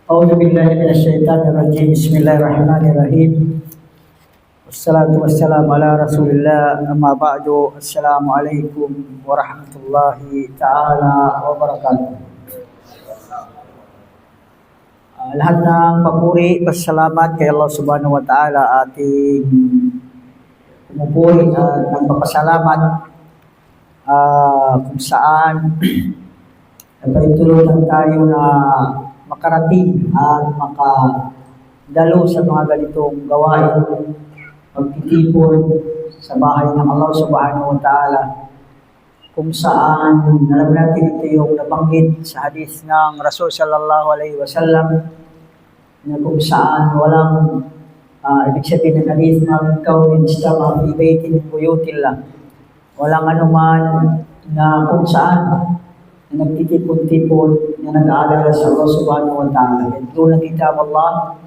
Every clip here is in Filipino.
أعوذ بالله من الشيطان الرجيم بسم الله الرحمن الرحيم والصلاة والسلام على رسول الله أما بعد السلام عليكم ورحمة الله تعالى وبركاته. Lahat ng papuri, pasalamat kay Allah subhanahu wa ta'ala ating pumupuri at nagpapasalamat kung saan nagpaituloy tayo na makarating at makadalo sa mga ganitong gawain, pagtitipon sa bahay ng Allah subhanahu wa ta'ala, kung saan alam natin ito yung nabanggit sa hadith ng Rasul sallallahu alaihi wasallam na kung saan walang ibig sabihin ng hadith na kaunin istama fi baitin buyutillah, walang anuman na kung saan na nagtitipon-tipon na nag-aalala sa Allah subhanahu wa ta'ala. Ito ng kitab Allah,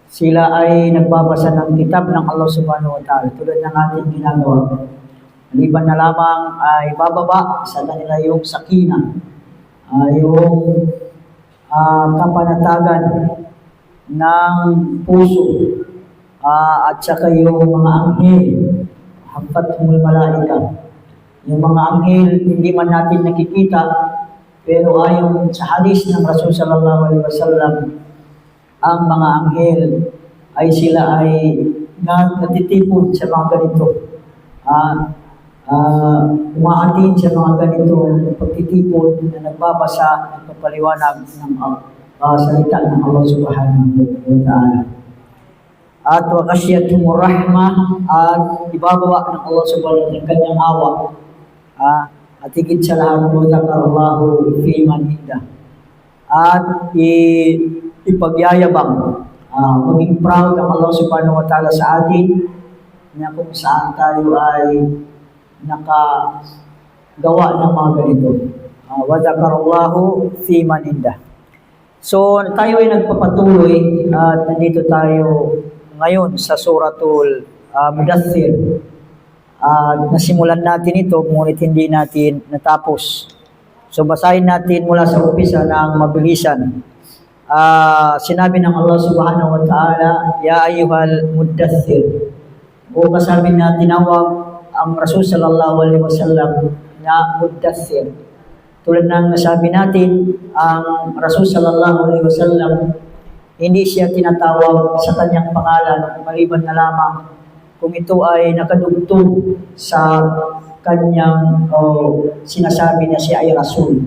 sila ay nagbabasa ng kitab ng Allah subhanahu wa ta'ala tulad ng ating ginagawa. Maliban na lamang ay bababa sa kanila yung sakina, yung kapanatagan ng puso, at saka yung mga anghel, hafathumul malaika. Yung mga anghel, hindi man natin nakikita, pero ayon sa hadith ng Rasul sallallahu alaihi wasallam, ang mga anghel ay sila ay natitipon sa mga ganito. Umaatin sa mga ganito pagtitipon na nagbabasa, nagpapaliwanag ng salita ng Allah subhanahu wa ta'ala. At wakasyatumur rahmah, at ibababa ng Allah subhanahu wa ta'ala ng kanyang awa. At higit sa lahat mo, takarallahu fi man indah. At ipagyayabang, maging proud ang Allah subhanahu wa ta'ala sa atin na kung saan tayo ay nakagawa ng mga ganito. Wa takarallahu fi man indah. So, tayo ay nagpapatuloy at nandito tayo ngayon sa suratul Mudaththir. Nasimulan natin ito, ngunit hindi natin natapos. So basahin natin mula sa umpisa ng mabilisan. Sinabi ng Allah subhanahu wa ta'ala, Ya ayyuhal mudaththir. O kasabi na tinawag ang Rasul sallallahu alaihi wasallam na mudaththir. Tulad ng nasabi natin, ang Rasul sallallahu alaihi wasallam, hindi siya tinatawag sa kanyang pangalan, maliban na lamang kung ito ay nakadugtong sa kanyang sinasabi na siya ay Rasul.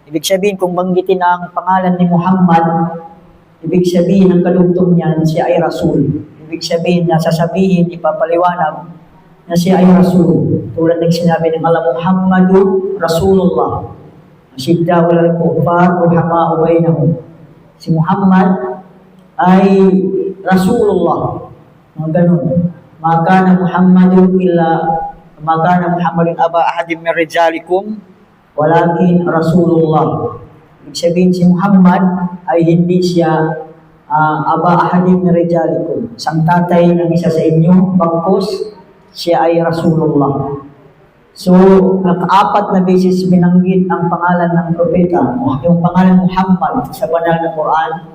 Ibig sabihin, kung banggitin ang pangalan ni Muhammad, ibig sabihin, ang kadugtong niyan, siya ay Rasul. Ibig sabihin, na sasabihin, ipapaliwanag na siya ay Rasul. Tulad ng sinabi ng Allah, Muhammadun Rasulullah. Asyiddahu lal kuffar, ruhama'u bainahum. Si Muhammad ay Rasulullah. Mga ganun. Maka na Muhammadun aba ahadim min rijalikum walakin Rasulullah. Ibig sabihin, si Muhammad ay hindi siya aba ahadim min rijalikum, isang tatay ng isa sa inyong bangkos, siya ay Rasulullah. So, nakaapat na beses binanggit ang pangalan ng propeta. Yung pangalan Muhammad sa banal na Quran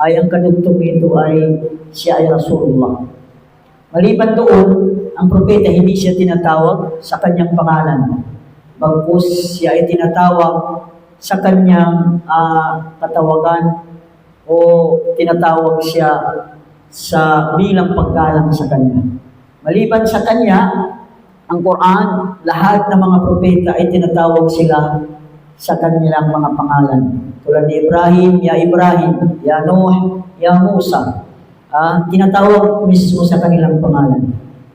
ay ang kadugtong nito ay siya ay Rasulullah. Maliban doon, ang propeta hindi siya tinatawag sa kanyang pangalan. Bagkus siya ay tinatawag sa kanyang katawagan o tinatawag siya sa bilang paggalang sa kanya. Maliban sa kanya, ang Quran, lahat ng mga propeta ay tinatawag sila sa kanilang mga pangalan. Tulad ni Ibrahim, Ya Nuh, Ya Musa. Tinatawag mismo sa kanilang pangalan.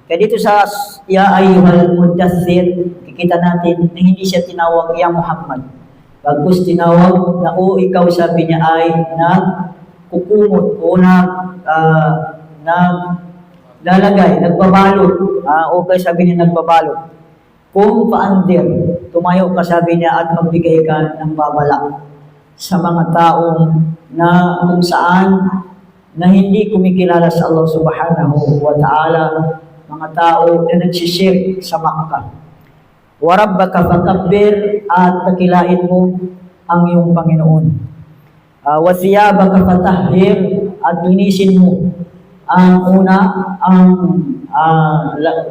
Kaya dito sa Ya ayyuhal mudaththir, kikita natin na hindi siya tinawag Ya Muhammad. Bagkus tinawag na ikaw, sabi niya ay nagkukumot o lalagay, nagbabalot. Okay, sabi niya nagbabalot. Kung paandir, tumayo ka, sabi niya, at magbigay ka ng babala sa mga taong na kung saan na hindi kumikilala sa Allah subhanahu wa ta'ala, mga tao na nagsishirk sa Makkah. Wa rabbaka fakabbir, at takilain mo ang iyong Panginoon. Wa thiyabaka fatahhir, at linisin mo ang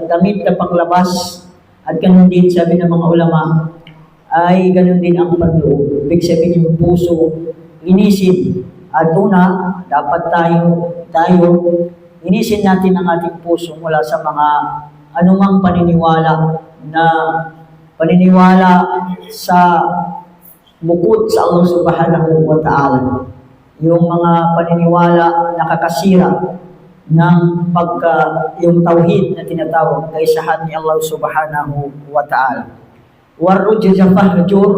damit na panglabas, at ganun din sabi ng mga ulama ay ganun din ang panloob. Ibig sabihin yung puso, linisin. At dapat tayo linisin natin ang ating puso mula sa mga anumang paniniwala sa bukod sa Allah subhanahu wa ta'ala. Yung mga paniniwala na nakakasira ng yung tauhid na tinatawag kay isahan ni Allah subhanahu wa ta'ala. Warujja fahjur,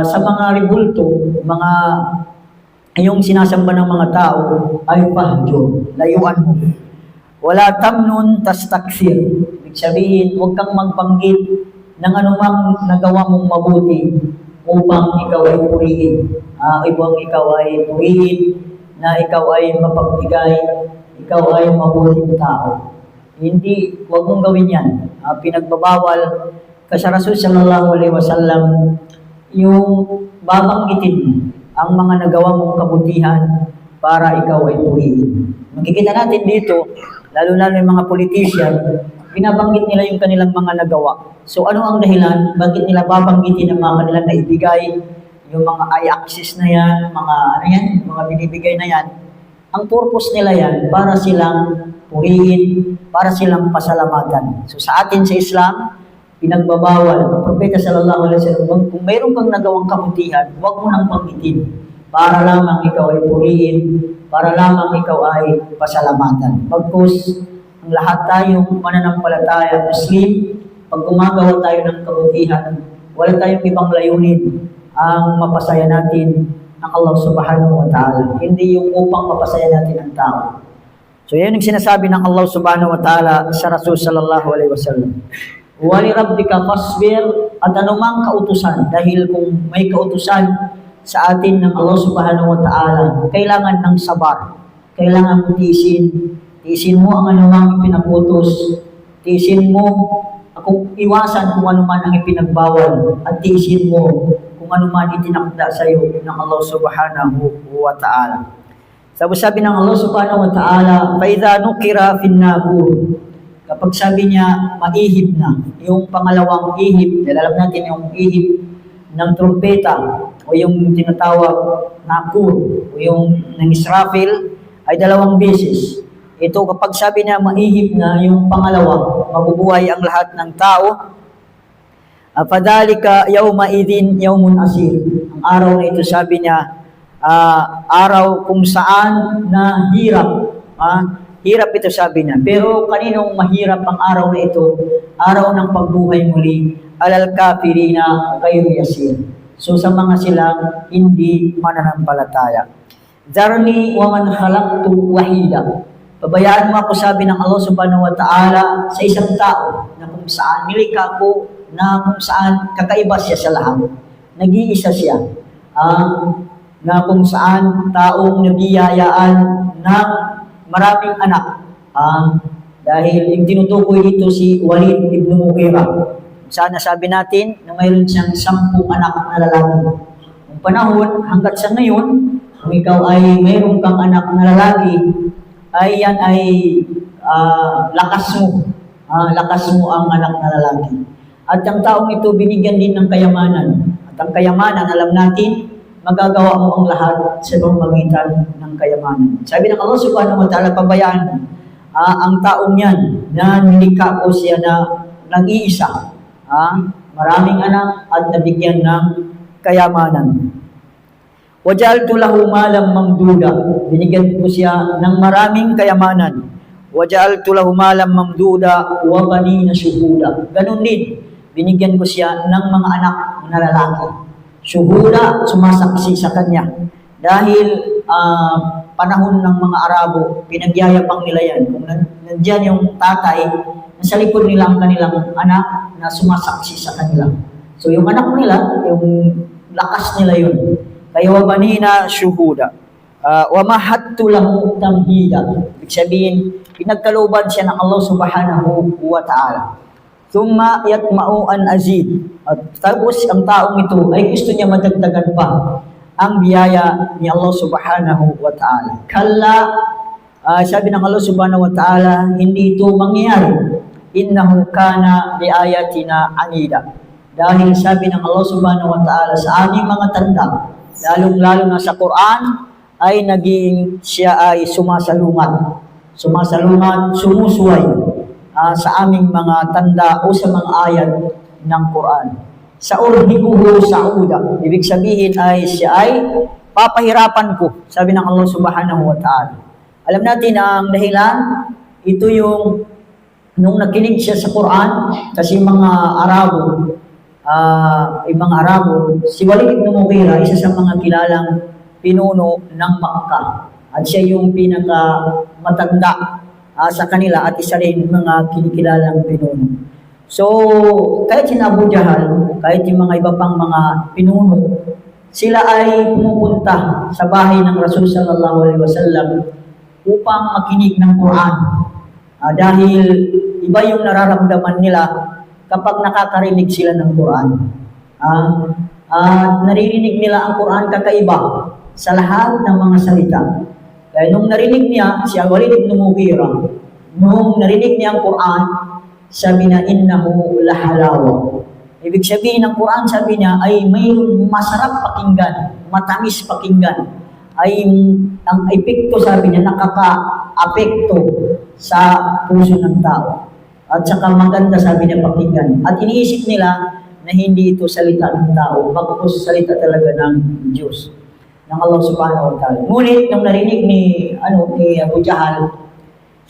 sa mga ribulto, yung sinasamba ng mga tao ay fahjur, layuan mo. Wala tamnun tastakthir, ibig sabihin huwag kang magbanggit ng anumang nagawa mong mabuti upang ikaw ay purihin. Ibang ikaw ay purihin, na ikaw ay mapagbigay, ikaw ay mabuting tao. Hindi, huwag mong gawin yan. Pinagbabawal kasi Rasul sallallahu alaihi wasallam yung babanggitin ang mga nagawa mong kabutihan para ikaw ay purihin. Makikita natin dito, lalo-lalo yung mga politician, binabanggit nila yung kanilang mga nagawa. So ano ang dahilan? Bakit nila babanggitin ang mga kanilang naibigay? Yung mga i-access na yan, mga binibigay na yan. Ang purpose nila yan, para silang purihin, para silang pasalamatan. So sa atin sa Islam, pinagbabawal. Ang Propeta sallallahu alaihi wasallam, kung mayroon kang nagawang kabutihan, huwag mo nang banggitin. Para lamang ikaw ay purihin, para lamang ikaw ay pasalamatan. Pagkus, ang lahat tayong mananampalataya, Muslim, pag gumagawa tayo ng kabutihan, wala tayong ibang layunin ang mapasaya natin ang Allah subhanahu wa ta'ala. Hindi yung upang mapasaya natin ang tao. So yan yung sinasabi ng Allah subhanahu wa ta'ala sa Rasul sallallahu alaihi wasallam. Wali rabbika fasbir, at anumang kautusan, dahil kung may kautusan sa atin ng Allah subhanahu wa ta'ala, kailangan ng sabar, kailangan mo tiisin mo ang anumang pinaputos, tiisin mo kung iwasan kung anuman ang ipinagbawal, at tiisin mo kung anuman itinakda sa iyo ng Allah subhanahu wa ta'ala. Sabi ng Allah subhanahu wa ta'ala, فَإِذَا نُقِرَ فِي النَّاقُورِ, kapag sabi niya, maihip na, yung pangalawang ihip, alam natin yung ihip ng trumpeta, o yung tinatawag nakur, o yung ng Israfil, ay 2 beses. Ito, kapag sabi niya, maihip na, yung pangalawa, mabubuhay ang lahat ng tao, فَذَلِكَ يَوْمَئِذٍ يَوْمٌ أَسِيرٌ. Ang araw na ito, sabi niya, araw kung saan na hirap, hirap ito, sabi niya. Pero kaninong mahirap ang araw na ito? Araw ng pagbuhay muli, alal kafirina ghayru yasir. So sa mga silang hindi mananampalataya. Zarni wa man khalaqtu wahida. Pabayaan mo ako, sabi ng Allah subhanahu wa ta'ala, sa isang tao na kung saan nilikha ko, na kung saan kakaiba siya sa lahat. Nag-iisa siya. Na kung saan taong nabiyayaan ng maraming anak. Dahil yung tinutukoy dito si Walid ibn Mughira. Sana sabi natin na mayroon siyang 10 anak na lalaki. Kung panahon, hanggat sa ngayon, kung ikaw ay mayroon kang anak na lalaki, ay yan ay lakas mo. Lakas mo ang anak na lalaki. At ang taong ito binigyan din ng kayamanan. At ang kayamanan, alam natin, magagawa mo ang lahat sa pamamagitan ng kayamanan. Sabi ng Allah subhanahu wa ta'ala, pabayaan ang taong yan na nilikha ko siya na nag-iisa. Maraming anak at nabigyan ng kayamanan. Waja'altu lahu malam mamduda. Binigyan ko siya ng maraming kayamanan. Waja'altu lahu malam mamduda wa banina shuhuda. Ganun din, binigyan ko siya ng mga anak na lalaki. Shuhuda, sumasaksi sa kanya. Dahil panahon ng mga Arabo, pinagyayabang nila yan. Kung nandiyan yung tatay, nasa likod nila ang kanilang anak na sumasaksi sa kanila. So yung anak nila, yung lakas nila yun. Kaya wabanina shuhuda. Wamahattu lahu tamhida. Ibig sabihin, pinagkalooban siya ng Allah subhanahu wa ta'ala. Thumma yatma'u an azid. At tapos ang taong ito ay gusto niya madagdagan pa. ang biyaya ni Allah subhanahu wa ta'ala. Kalla, sabi ng Allah subhanahu wa ta'ala, hindi ito mangyayari. Innahu kana liayatina anida. Dahil sabi ng Allah subhanahu wa ta'ala sa aming mga tanda, lalong-lalo na sa Quran, ay naging siya ay sumasalungat, sumusuway sa aming mga tanda o sa mga ayat ng Quran. Sa urhikuhu sa'uda, ibig sabihin ay siya ay papahirapan ko, sabi ng Allah subhanahu wa ta'ala. Alam natin ang dahilan, ito yung nung nakinig siya sa Quran, kasi mga Arabo, si Walid ibn Mughira, isa sa mga kilalang pinuno ng Makkah. At siya yung pinaka matanda sa kanila at isa rin mga kinikilalang pinuno. So, kahit si Abu Jahal, kahit yung mga iba pang mga pinuno, sila ay pumupunta sa bahay ng Rasul sallallahu alaihi wasallam upang makinig ng Quran. Dahil iba yung nararamdaman nila kapag nakakarinig sila ng Quran. Naririnig nila ang Quran kakaiba sa lahat ng mga salita. Kaya nung narinig niya, si Walid ibn Mughira, nung narinig niya ang Quran, sabi na, innahu lahalawa. Ibig sabihin ng Quran, sabi niya, ay may masarap pakinggan, matamis pakinggan. Ay ang epekto, sabi niya, nakaka-apekto sa puso ng tao. At saka maganda, sabi niya, pakinggan. At iniisip nila na hindi ito salita ng tao, bagkus salita talaga ng Diyos, ng Allah subhanahu wa ta'ala. Ngunit, nung narinig ni Abu Jahal,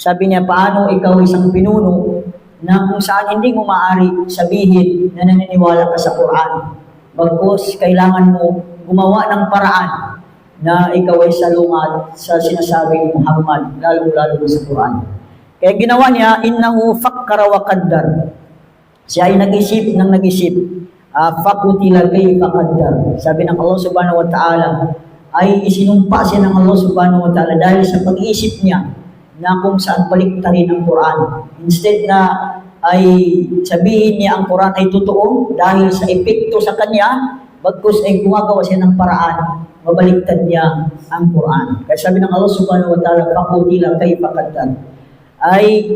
sabi niya, paano ikaw isang pinuno na kung saan hindi mo maaari sabihin na naniniwala ka sa Quran. Bagkus, kailangan mo gumawa ng paraan na ikaw ay salungat sa sinasabi ni Muhammad, lalo-lalo sa Quran. Kaya ginawa niya, innahu fakkara wa qaddar. Siya ay nag-isip ng nag-isip. Fakutila kayfa qaddar. Sabi ng Allah subhanahu wa ta'ala, ay isinumpa siya ng Allah subhanahu wa ta'ala dahil sa pag-iisip niya na kung saan baliktarin ang Quran. Instead na ay sabihin niya ang Quran ay totoo dahil sa epekto sa kanya, bagkus ay gumagawa siya ng paraan, mabaliktad niya ang Quran. Kaya sabi ng Allah subhanahu wa ta'ala, fakutila kayfa qaddar. Ay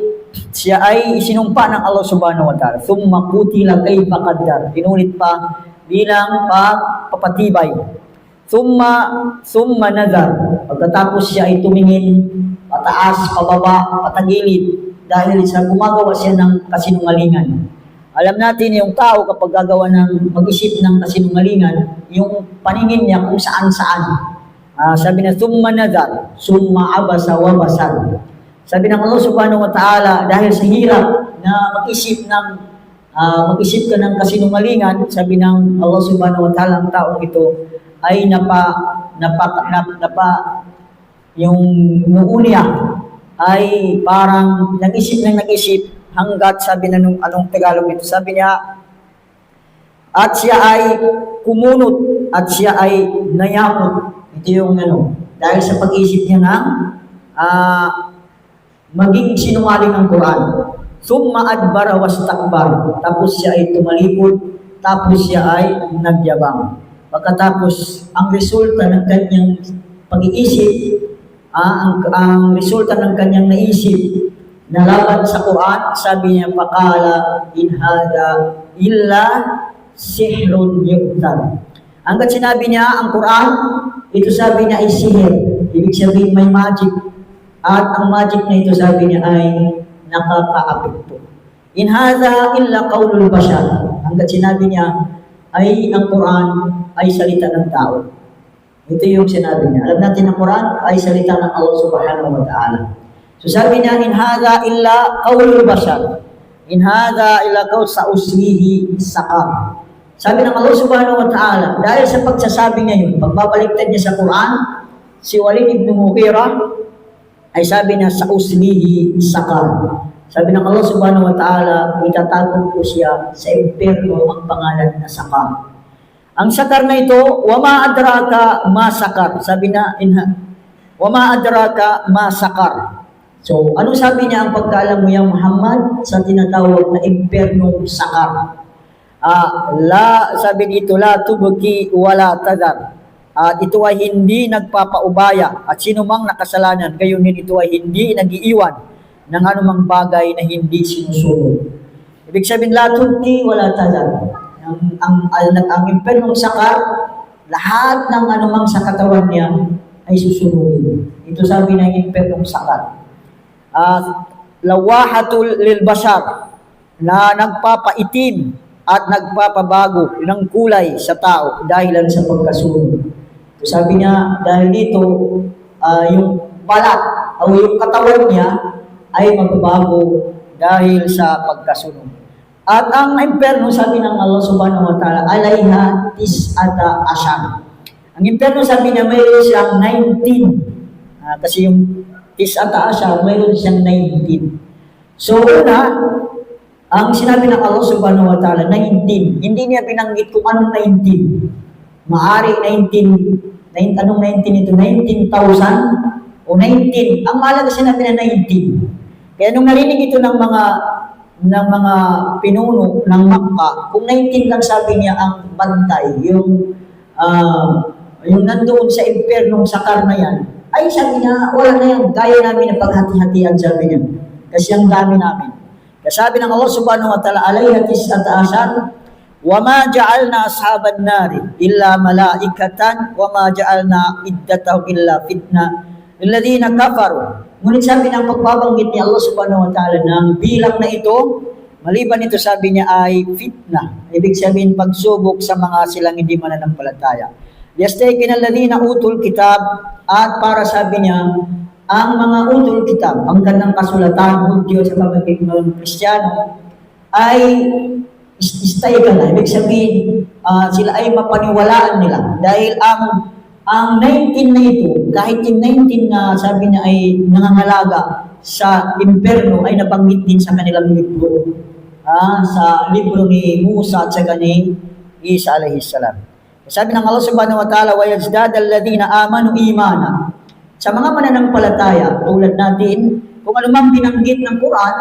siya ay isinumpa ng Allah subhanahu wa ta'ala. Thumma qutila kayfa qaddar. Inulit pa bilang papatibay. Thumma nazar. Pagkatapos siya ay tumingin pataas, pababa, patagilid dahil sa gumagawa siya ng kasinungalingan. Alam natin yung tao kapag gagawa ng mag-isip ng kasinungalingan, yung paningin niya kung saan-saan. Sabi na thumma nazar, summa abasa wa basar. Sabi ng Allah subhanahu wa ta'ala, dahil sa hirap na mag-isip ka ng kasinungalingan, sabi ng Allah subhanahu wa ta'ala, ang taong ito ay yung noo niya ay parang nag-isip hanggat sabi na nung anong Tagalog ito, sabi niya, at siya ay kumunot at siya ay nayamot. Ito yung dahil sa pag-isip niya ng maging sinungaling ang Quran. Summa adbara wastakbar. Tapos siya ay tumalikod, tapos siya ay nagyabang. Pagkatapos, ang resulta ng kanyang pag-iisip, ang resulta ng kanyang naisip na laban sa Quran, sabi niya, pakala in hada illa sihrun yuqtar. Hanggat sinabi niya ang Quran, ito sabi niya ay sihir. Ibig sabihin may magic. At ang magic na ito sabi niya ay nakaka-apekto. In hada illa qawlul bashar. Hanggat sinabi niya ay ang Quran ay salita ng tao. Ito yung sinabi niya. Alam natin ang Quran ay salita ng Allah subhanahu wa ta'ala. So sabi niya, in hadha illa qawlul bashar. In hadha illa qawl sa'uslihi saqar. Sabi ng Allah subhanahu wa ta'ala, dahil sa pagsasabi niya yun, pagbabaliktad niya sa Quran, si Walid ibn Mughira ay sabi niya sa'uslihi saqar. Sabi ng Allah subhanahu wa ta'ala, itatagong ko siya sa impyerno ang pangalan na Sakar. Ang Sakar na ito, wama adraka ma Sakar. Sabi na, wama adraka ma Sakar. So, ano sabi niya ang pagkaalam mo yan, Muhammad, sa tinatawag na impyernong Sakar? Sabi dito, la tubki wala tadar. at ito ay hindi nagpapaubaya at sinumang nakasalanan, gayon din ito ay hindi nagiiwan ng anumang bagay na hindi sinusunod. Ibig sabihin, la tubti wala talab. Ang impernong sakar, lahat ng anumang sa katawan niya ay susunodin. Ito sabi ng impernong sakar. Lawahatul lil bashar, na nagpapaitim at nagpapabago ng kulay sa tao dahilan sa pagkasunod. Sabi niya, dahil dito, yung balat o yung katawan niya ay magbabago dahil sa pagkasunod. At ang impyerno, sabi ng Allah subhanahu wa ta'ala, alayha tis'ata asyam. Ang impyerno, sabi niya, mayroon siyang 19. Kasi yung tis'ata asyam, mayroon siyang 19. So, una, ang sinabi ng Allah subhanahu wa ta'ala, 19. Hindi niya binanggit kung anong 19. Maari 19. Anong 19 ito? 19,000 o 19? Ang mahalaga sinabi na 19. Kaya nung narinig ito ng mga pinuno ng Makkah, kung 19 lang sabi niya ang bantay, yung nandoon sa impyernong sakar na yan, ay sabi niya, wala na yan, kaya namin na paghati-hatian, sabi niya. Kasi ang dami namin. Kaya sabi ng Allah subhanahu wa ta'ala, alayha tis'ata asyar, وَمَا جَعَلْنَا أَصْحَابَ النَّارِ إِلَّا مَلَائِكَةً وَمَا جَعَلْنَا عِدَّتَهُمْ إِلَّا فِتْنَةً لِلَّذِينَ كَفَرُوا. Ngunit sabi ng pagbabanggit ni Allah subhanahu wa ta'ala ng bilang na ito, maliban ito sabi niya ay fitna. Ibig sabihin pagsubok sa mga silang hindi mananampalataya. يَسْتَيْقِنَ الَّذِينَ أُوتُوا الْكِتَابَ, at para sabi niya, ang mga utul kitab, ang kanyang kasulatan, Hudyo sa mga Kristiyano, ay istay ka na. Ibig sabihin, sila ay mapaniwalaan nila. Dahil ang 19 na ito, kahit yung 19 na sabi niya ay nangangalaga sa imperno, ay nabanggit din sa kanilang libro. Sa libro ni Musa at sa ni Isa alayhi salam. Sabi ng Allah subhanahu wa ta'ala, وَيَزْدَادَ الَّذِينَ آمَنُوا إِيمَانًا. Sa mga mananampalataya, tulad natin, kung anumang binanggit ng Quran,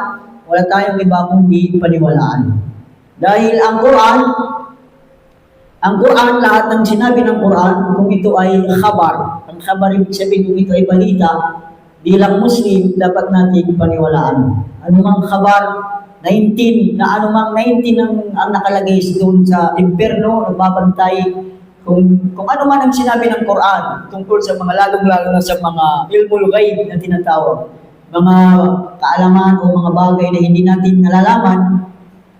wala tayong iba kundi paniwalaan. Dahil ang Quran, lahat ng sinabi ng Quran, kung ito ay khabar, ang khabar ibig sabihin kung ito ay balita, bilang Muslim, dapat natin paniwalaan. Anumang khabar, 19, na anumang 19 ang nakalagay doon sa imperno, nagbabantay, kung ano man ang sinabi ng Quran, tungkol sa mga lalong-lalo na sa mga ilmul ghaib na tinatawag, mga kaalaman o mga bagay na hindi natin nalalaman,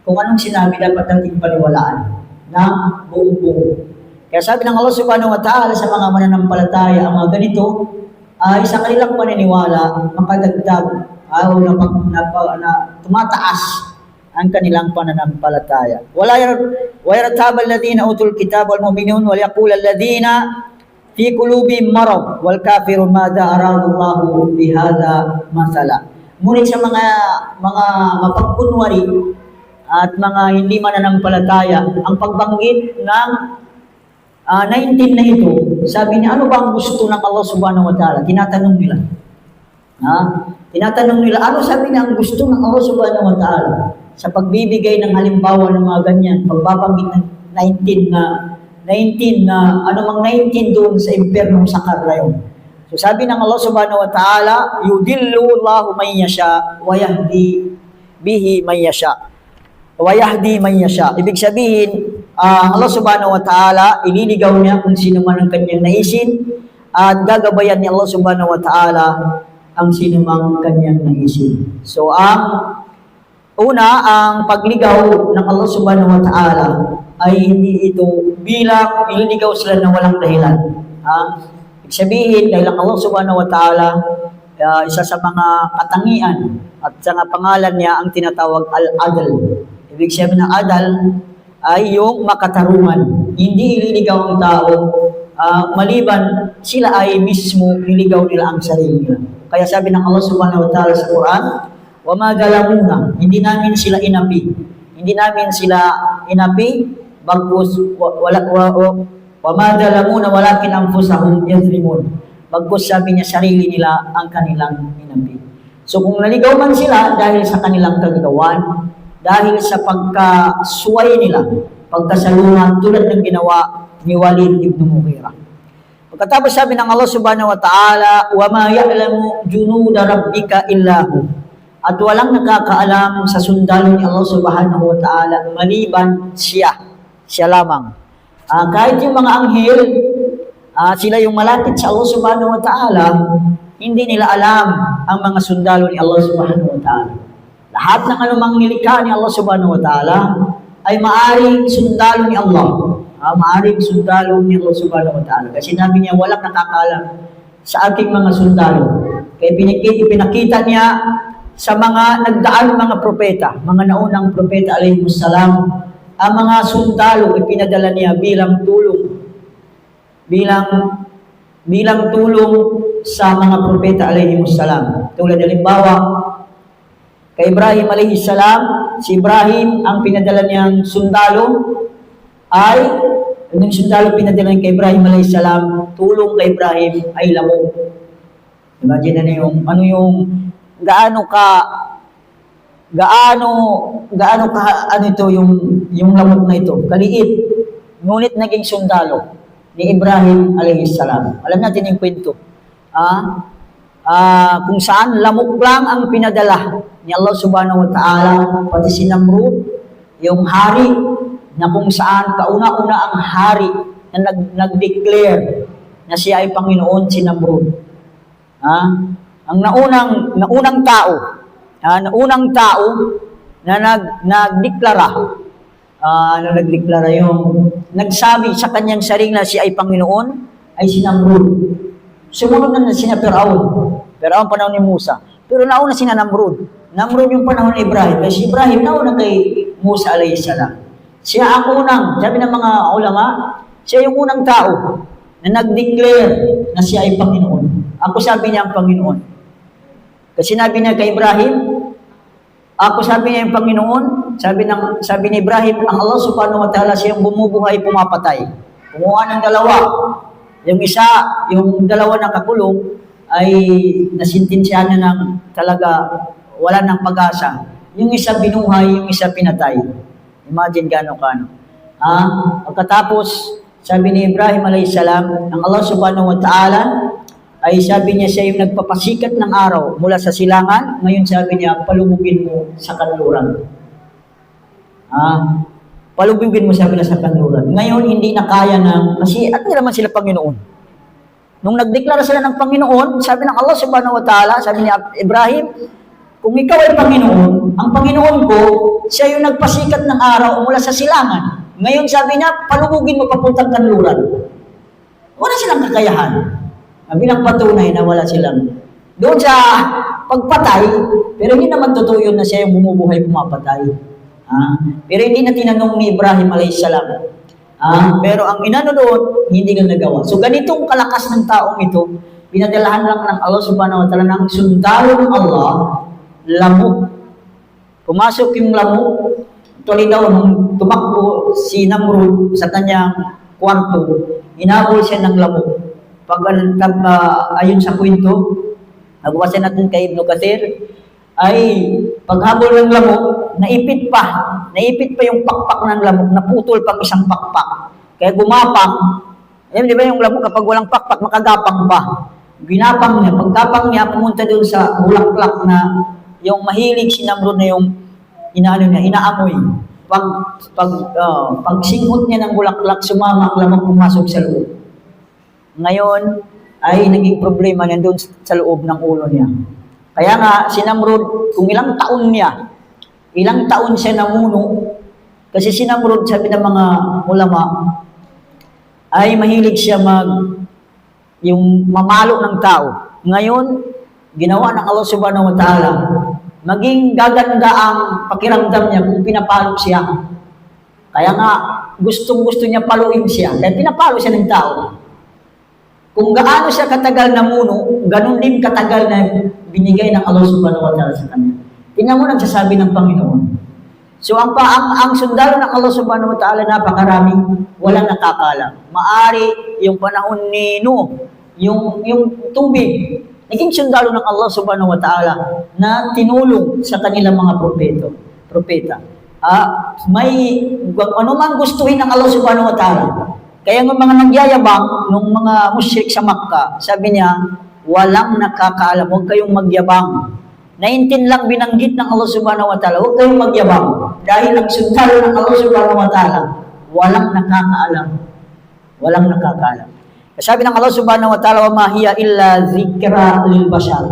kung anong sinabi, dapat natin paniwalaan na buong-buo. Kaya sabi ng Allah subhanahu wa ta'ala sa mga mananampalataya, ang mga ganito ay sa kanilang paniniwala makadagdag o na tumataas ang kanilang pananampalataya. Wala yartab alladhina utul kitab wal mu'minun wal yaqul alladhina fi qulubihim marad wal kafirun madha arada Allahu bihadha masala. Ngunit sa mga mapagkunwari at mga hindi mananampalataya, ang pagbanggit ng 19 na ito, sabi niya, ano ba ang gusto ng Allah subhanahu wa ta'ala? Tinatanong nila. Tinatanong nila, ano sabi niya ang gusto ng Allah subhanahu wa ta'ala? Sa pagbibigay ng halimbawa ng mga ganyan, pagbabanggit ng 19 na anumang 19 doon sa impernong sakar na yun. So sabi ng Allah subhanahu wa ta'ala, yudillu Allahu man yasha wa yahdi bihi man yasha. Wayahdi man yasha. Ibig sabihin, Allah subhanahu wa ta'ala, ililigaw niya kung sino man ang kanyang naisin at gagabayan ni Allah subhanahu wa ta'ala ang sino man kanyang naisin. So, ang pagligaw ng Allah subhanahu wa ta'ala ay hindi ito bilang ililigaw sila na walang dahilan. Ibig sabihin, dahil ang Allah subhanahu wa ta'ala, isa sa mga katangian at sa pangalan niya ang tinatawag al-adl. Ibig sabihin ng adal ay yung makatarungan. Hindi ililigaw ang tao, maliban sila ay mismo niligaw nila ang sarili nila. Kaya sabi ng Allah subhanahu wa ta'ala sa Quran, وَمَا ظَلَمُونَا, hindi namin sila inapi. Hindi namin sila inapi, bagkus, وَمَا ظَلَمُونَا وَلَكِنْ أَنفُسَهُمْ يَظْلِمُونَ. Bagkus sabi niya, sarili nila ang kanilang inapi. So kung naligaw man sila dahil sa kanilang kagagawan, dahil sa pagkasuway nila, pagkasalungan tulad ng ginawa ni Walid ibn Mughira. Pagkatapos sabi ng Allah subhanahu wa ta'ala, وَمَا يَعْلَمُ جُنُودَ رَبِّكَ إِلَّا هُ. At walang nakakaalam sa sundalo ni Allah subhanahu wa ta'ala maliban siya. Siya lamang. Kahit yung mga anghel, sila yung malapit sa Allah subhanahu wa ta'ala, hindi nila alam ang mga sundalo ni Allah subhanahu wa ta'ala. Lahat ng anumang nilikha ni Allah subhanahu wa ta'ala ay maaring sundalo ni Allah. Maaring sundalo ni Allah subhanahu wa ta'ala. Kasi sinabi niya, walang nakakaalam sa aking mga sundalo. Kaya pinakita niya sa mga nagdaan mga propeta, mga naunang propeta alayhimussalam, ang mga sundalo ipinadala niya bilang tulong. Bilang tulong sa mga propeta alayhimussalam. Tulad halimbawa, kay Ibrahim alayhissalam, si Ibrahim ang pinadala niyang sundalo ay, yung sundalo pinadala kay Ibrahim alayhissalam, tulong kay Ibrahim ay lamok. Imagine na gaano ka yung lamok na ito, kaliit, ngunit naging sundalo ni Ibrahim alayhissalam. Alam natin yung kwento. Kung saan lamok lang ang pinadala ni Allah subhanahu wa ta'ala, pati si Namrud, yung hari na kung saan kauna-una ang hari na nag-declare na siya ay Panginoon, si Namrud. Ang naunang tao na nagdeklara yung nagsabi sa kanyang sarili na siya ay Panginoon ay si Namrud. Sumunod na sina Firaun panahon ni Musa. Pero nauna sina Namrud yung panahon ni Ibrahim. Kasi Ibrahim nauna kay Musa alayhisalam. Siya ang unang, sabi ng mga ulama, siya yung unang tao na nag-declare na siya ay Panginoon. Ako sabi niya ang Panginoon. Kasi sinabi niya kay Ibrahim, ako sabi niya yung Panginoon, sabi ni Ibrahim, ang Allah subhanahu wa ta'ala siyang bumubuhay, pumapatay. Kumuha ng dalawa. Yung isa, yung dalawa na kakulong, ay nasintensyahan na ng talaga wala ng pag-asa. Yung isa binuhay, yung isa pinatay. Imagine gano'n. Pagkatapos, sabi ni Ibrahim alayhisalam, ang Allah subhanahu wa ta'ala, ay sabi niya siya yung nagpapasikat ng araw mula sa silangan. Ngayon sabi niya, palubugin mo sa kanluran. Palubugin mo sabi na sa kanluran. Ngayon hindi na kaya kasi at hindi naman sila Panginoon. Nung nagdeklara sila ng Panginoon, sabi ng Allah subhanahu wa ta'ala, sabi ni Ibrahim, kung ikaw ay Panginoon, ang Panginoon ko, siya yung nagpasikat ng araw mula sa silangan. Ngayon sabi niya, palubugin mo papuntang kanluran. Wala silang kakayahan. Bilang patunay na wala silang doon sa pagpatay, pero hindi naman totoo yun na siya yung bumubuhay, pumapatay. Pero hindi na tinanong ni Ibrahim alayhisalam. Pero ang inano doon, hindi na nagawa. So ganitong kalakas ng taong ito, pinadalahan lang ng Allah subhanahu wa ta'ala ng sundalo ng Allah, lamok. Pumasok yung lamok, tuloy daw nung tumakbo si Namrud sa kanyang kwarto, inabol siya ng lamok. Ayon sa kwento, nagbasa natin kay Ibn Kathir, ay paghabol ng lamok, naipit pa yung pakpak ng lamok, naputol pa isang pakpak. Kaya gumapang, di ba yung lamok kapag walang pakpak, makagapang pa. Ginapang niya, pagkapang niya, pumunta doon sa bulaklak na yung mahilig si Namrud na yung inaamoy. Pag singhot niya ng bulaklak, sumama ang lamok, pumasok sa loob. Ngayon ay naging problema nandun sa loob ng ulo niya. Kaya nga, si Namrud, kung ilang taon siya namuno, kasi si Namrud, sabi ng mga ulama, ay mahilig siya yung mamalo ng tao. Ngayon, ginawa ng Allah subhanahu wa ta'ala, maging gaganda ang pakiramdam niya kung pinapalo siya. Kaya nga, gustong-gusto niya paluin siya. Kaya pinapalo siya ng tao. Kung gaano siya katagal na muno, ganun din katagal na binigay ng Allah subhanahu wa ta'ala sa kanya. Tingnan mo nagsasabi ng Panginoon. So ang sundalo ng Allah subhanahu wa ta'ala napakarami, walang nakakaalam. Maari yung panahon ni Noah, yung tubig, naging sundalo ng Allah subhanahu wa ta'ala na tinulong sa kanilang mga propeta. May ano man gustuhin ng Allah subhanahu wa ta'ala, Kaya ng mga nagyayabang, nung mga musyrik sa Makkah, sabi niya, walang nakakaalam, huwag kayong magyabang. 19 lang binanggit ng Allah subhanahu wa ta'ala, huwag kayong magyabang. Dahil ang sundalo ng Allah subhanahu wa ta'ala, walang nakakaalam. Walang nakakaalam. Sabi ng Allah subhanahu wa ta'ala, wa ma hiya illa zikra lil bashar.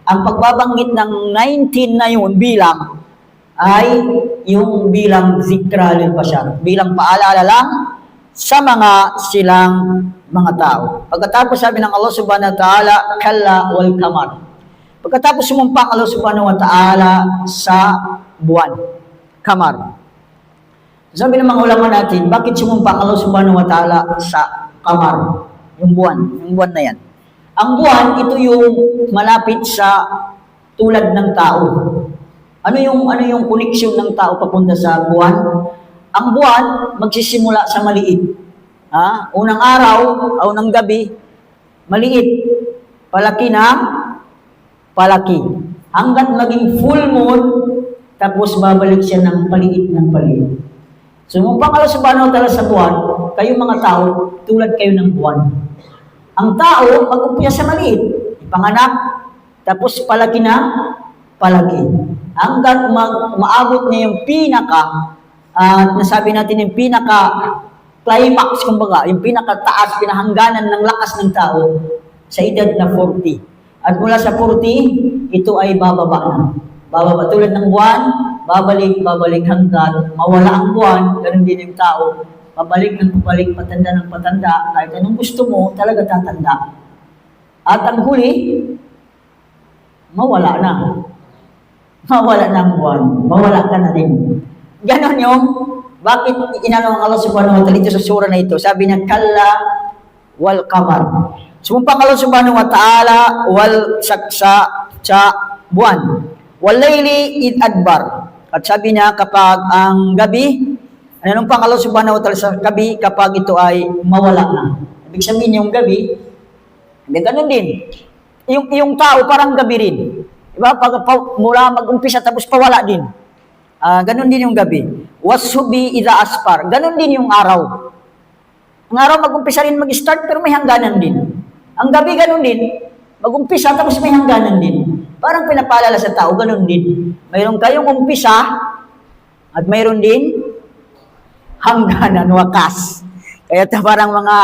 Ang pagbabanggit ng 19 na yun bilang, ay yung bilang zikra lil bashar. Bilang paalala lang, sa mga silang mga tao. Pagkatapos sabi ng Allah subhanahu wa ta'ala, kalla wal kamar. Pagkatapos sumumpa ang Allah subhanahu wa ta'ala sa buwan, kamar. Sabi ng mga ulama natin, bakit sumumpa ang Allah subhanahu wa ta'ala sa kamar? Yung buwan na yan. Ang buwan, ito yung malapit sa tulad ng tao. Ano yung koneksyon ng tao papunta sa buwan? Ang buwan, magsisimula sa maliit. Unang araw, unang gabi, maliit. Palaki na, palaki. Hanggat maging full moon, tapos babalik siya ng paliit. Sumumpang Allah subhanahu wa ta'ala sa buwan, kayong mga tao, tulad kayo ng buwan. Ang tao, mag-umpisa sa maliit. Ipanganak, tapos palaki na, palaki. Hanggat maabot niya yung pinaka, at nasabi natin yung pinaka-climax, kumbaga, yung pinaka-taas, pinahangganan ng lakas ng tao sa edad na 40. At mula sa 40, ito ay bababa na. Bababa tulad ng buwan, babalik hanggang mawala ang buwan, ganun din yung tao. Pabalik, patanda ng patanda, kahit anong gusto mo, talaga tatanda. At ang huli, mawala na. Mawala na ang buwan, mawala ka na din. Ganon yung, bakit inano ang Allah subhanahu wa ta'ala ito sa sura na ito? Sabi niya, kalla wal kamar. Sumumpang Allah subhanahu wa ta'ala wal sa buwan. Wal layli id adbar. At sabi niya, kapag ang gabi, ano pang Allah subhanahu wa ta'ala sa gabi, kapag ito ay mawala na. Ibig sabihin yung gabi, ganon din. Yung tao parang gabi rin. Diba? Mula mag-umpisa tapos pawala din. Ganon din yung gabi. Wasubi idha asfar. Ganon din yung araw. Ang araw mag-umpisa rin mag-start pero may hangganan din. Ang gabi ganon din. Mag-umpisa tapos may hangganan din. Parang pinapaalala sa tao, ganon din. Mayroon kayong umpisa at mayroon din hangganan, wakas. Kaya ito parang mga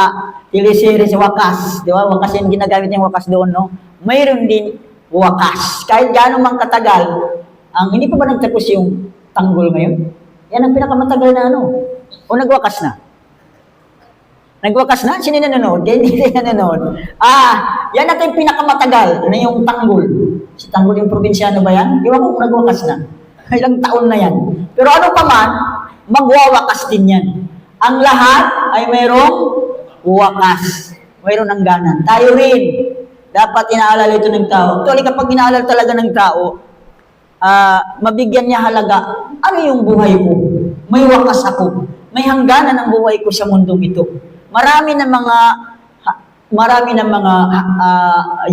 teleseries wakas. Di ba? Wakas yung ginagamit yung wakas doon, no? Mayroon din wakas. Kahit gano'n mang katagal, hindi pa ba nagtapos yung tanggol ngayon? Yan ang pinakamatagal na ano. O nagwakas na? Nagwakas na? Sino nanonood? Hindi nanonood. Yan natin yung pinakamatagal na yung tanggol. Si tanggol yung probinsyano ba yan? Di ba kung nagwakas na? Ilang taon na yan. Pero ano pa man, magwawakas din yan. Ang lahat ay mayroong wakas. Mayroong hangganan. Tayo rin. Dapat inaalala ito ng tao. Actually, kapag inaalala talaga ng tao, mabigyan niya halaga, ano yung buhay ko? May wakas ako. May hangganan ang buhay ko sa mundong ito. Marami ng mga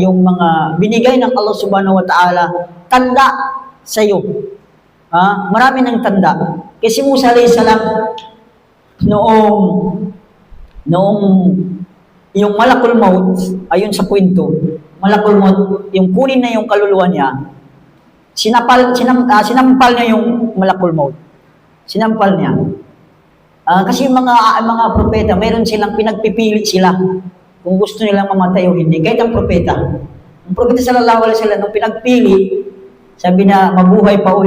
yung mga binigay ng Allah subhanahu wa ta'ala tanda sa iyo. Marami ng tanda. Kasi Musa alayhis salam noong yung malakul maut, ayon sa kwento, malakul maut, yung kunin na yung kaluluwa niya, sinampal niya yung malakul maut. Sinampal niya. Kasi mga propeta, mayroon silang pinagpipili sila kung gusto nilang mamatay o hindi. Kahit ang propeta. Ang propeta sallallahu alaihi wasallam, nung pinagpili, sabi na mabuhay pa o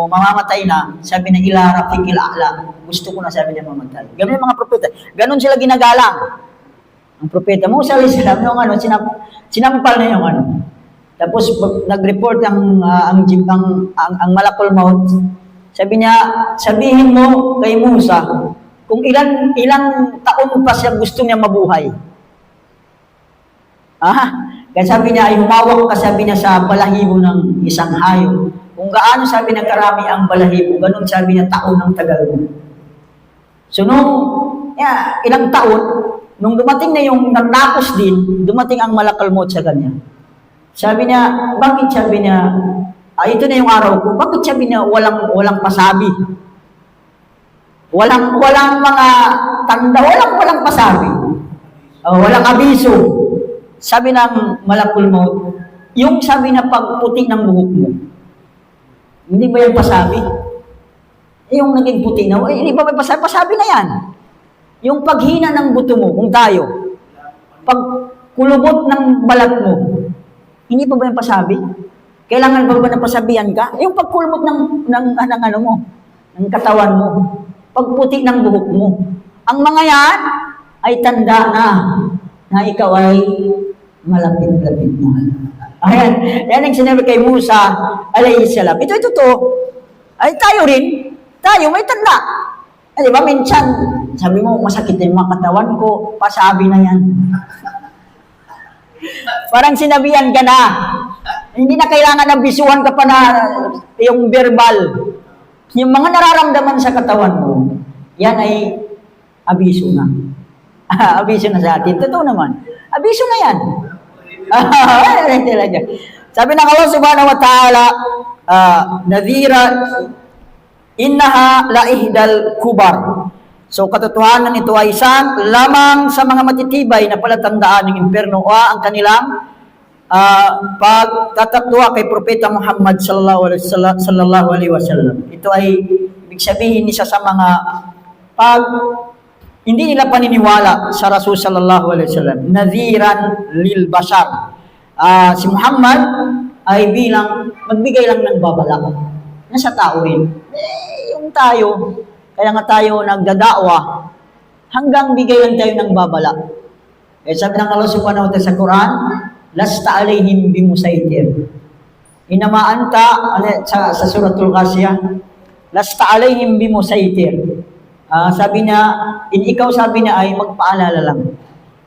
mamamatay na, sabi na ila rafiqil a'la. Gusto ko na, sabi niya, mamatay. Ganun yung mga propeta. Ganun sila ginagalang. Ang propeta Musa alayhis salam, yung sinampal na yung ano. Tapos nag-report ang malakul maut. Sabi niya, sabihin mo kay Musa kung ilang taon pa siya gusto niya mabuhay. Kaya sabi niya, ay humawak ka, sabi niya, sa balahibo ng isang hayop. Kung gaano, sabi niya, karami ang balahibo, ganun sabi niya, taon ng tagal mo. So ilang taon, nung dumating na yung natapos din, dumating ang malakal maut sa kanya. Sabi niya, bakit, sabi niya, ito na yung araw ko, bakit sabi niya walang pasabi? Walang mga tanda, walang pasabi. Walang abiso. Sabi ng malakul maut, yung sabi na pagputi ng buhok mo, hindi ba yan pasabi? Yung naging puti na, hindi ba may pasabi? Pasabi na yan. Yung paghina ng buto mo, kung tayo, pag kulubot ng balat mo, hindi pa ba yung pasabi? Kailangan ba na pasabihan ka? Yung pagkulubot ng ano mo, ng katawan mo, pagputi ng buhok mo. Ang mga yan ay tanda na ikaw ay malapit-lapit na. Ayan, yan ang sinabi kay Musa, alayhi salam. Ito ay totoo. Ay tayo rin, tayo may tanda. Di ba, minsan, sabi mo, masakit yung mga katawan ko, pasabi na yan. Parang sinabihan ka na. Hindi na kailangan na bisuhan ka pa na yung verbal. Yung mga nararamdaman sa katawan mo, yan ay abiso na. Abiso na sa atin. Totoo naman. Abiso na yan. Sabi ng Allah subhanahu wa ta'ala, nadhira, innaha laihdal kubar. So katotohanan ito ay isang lamang sa mga matitibay na palatandaan ng impyerno o ang kanilang pagtatakwa kay Propeta Muhammad sallallahu alaihi wasallam. Ito ay ibig sabihin isa sa mga pag hindi nila paniniwala sa Rasul sallallahu alaihi wasallam, nadhiran lil bashar. Si Muhammad ay bilang magbigay lang ng babala na sa tao rin. Yung tayo, kaya nga tayo nagdadakwa, hanggang bigay lang tayo ng babala. Sabi ng Allah subhanahu wa ta'ala sa Quran, lasta alayhim bimusaitir. Inamaanta sa suratul Qasiyah, lasta alayhim bimusaitir. Sabi niya, ikaw sabi niya ay magpaalala lang.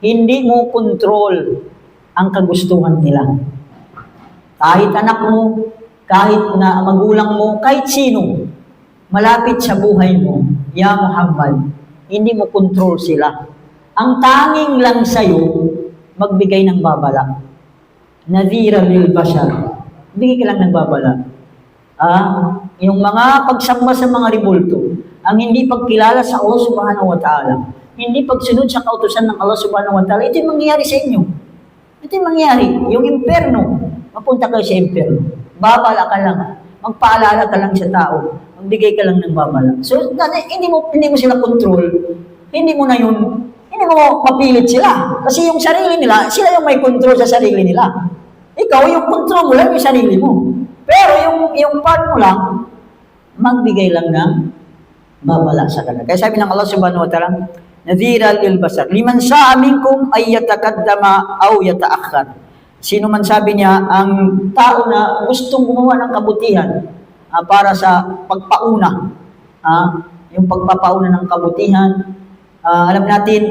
Hindi mo control ang kagustuhan nila. Kahit anak mo, kahit na magulang mo, kahit sino, malapit sa buhay mo, ya Muhammad, hindi mo control sila. Ang tanging lang sa'yo, magbigay ng babala. Nadhira lil bashar. Bigay ka lang ng babala. Yung mga pagsamba sa mga ribulto, ang hindi pagkilala sa Allah subhanahu wa ta'ala, hindi pagsunod sa kautusan ng Allah subhanahu wa ta'ala, ito yung mangyayari sa inyo. Ito yung mangyayari. Yung impyerno, mapunta kayo sa impyerno. Babala ka lang. Magpaalala ka lang sa tao. Magbigay ka lang ng babala. So, hindi mo sila control. Hindi mo mapilit sila. Kasi yung sarili nila, sila yung may control sa sarili nila. Ikaw, yung control mo lang yung sarili mo. Pero yung part mo lang, magbigay lang ng babala sa kanila. Kaya sabi ng Allah subhanahu wa ta'ala, nadhira lil basar. Liman sha'a minkum ay yatakaddama aw yata'akhkhar. Sino man sabi niya, ang tao na gustong gumawa ng kabutihan para sa pagpauna, yung pagpapauna ng kabutihan, alam natin,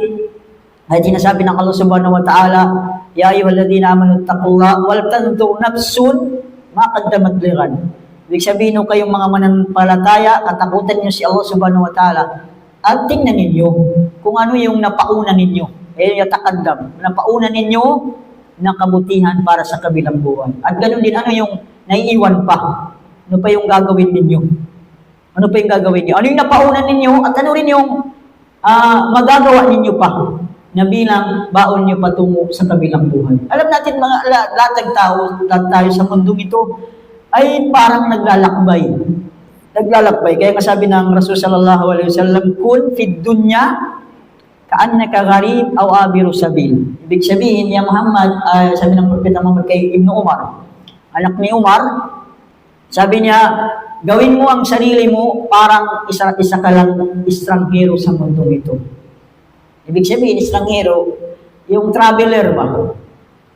ay sinasabi ng Allah subhanahu wa ta'ala, ya ayyuhalladhina amanu taqullaha wal tanzur nafsun ma qaddamat lighan. Ibig sabihin kayong mga mananampalataya, katakutan niyo si Allah subhanahu wa ta'ala at tingnan ninyo kung ano yung napauna ninyo. Yatakaddam, napauna ninyo ng kabutihan para sa kabilang buhay. At ganoon din, ano yung naiiwan pa? Ano pa yung gagawin ninyo? Ano pa yung gagawin niyo? Ano yung napauna ninyo at ano rin yung magagawa ninyo pa na bilang baon niyo patungo sa kabilang buhay. Alam natin lahat tayo sa mundong ito ay parang naglalakbay. Naglalakbay. Kaya nga sabi ng Rasul sallallahu alaihi wasallam, kun fid dunya ka'annaka gharib aw abiru sabil. Ibig sabihin, ya Muhammad, sabi ng Propeta Muhammad kay Ibn Umar, anak ni Umar, sabi niya, gawin mo ang sarili mo parang isa ka lang estranghero sa mundong ito. Ibig sabihin, estranghero, yung traveler ba?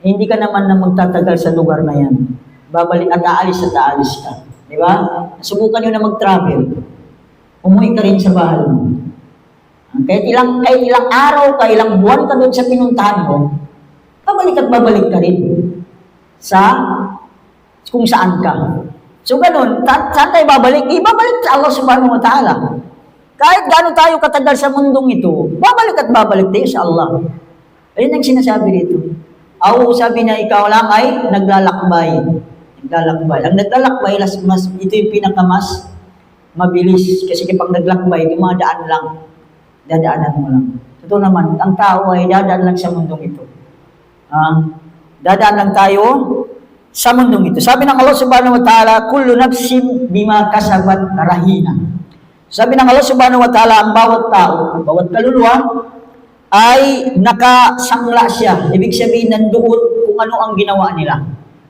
Hindi ka naman na magtatagal sa lugar na yan. Babalik at aalis ka. Di ba? Subukan nyo na mag-travel. Umuwi ka rin sa bahay mo. Kahit ilang araw ka, ilang buwan ka doon sa pinuntahan mo, babalik ka rin sa kung saan ka. So ganun, saan tayo babalik? Ibabalik sa Allah subhanahu wa ta'ala. Kahit gaano tayo katagal sa mundong ito, babalik tayo sa Allah. Ayun ang sinasabi dito. Sabi na ikaw lang ay naglalakbay. Ang naglalakbay, ito yung pinakamas mabilis. Kasi kapag naglakbay, dumadaan lang. Dadaanan mo lang. Totoo naman, ang tao ay dadaan lang sa mundong ito. Dadaan lang tayo sa mundong ito. Sabi ng Allah subhanahu wa ta'ala, kullu nafsin bima kasabat rahina. Sabi ng Allah subhanahu wa ta'ala, ang bawat tao, ang bawat kaluluwa, ay nakasangla siya. Ibig sabihin, nandoon kung ano ang ginawa nila.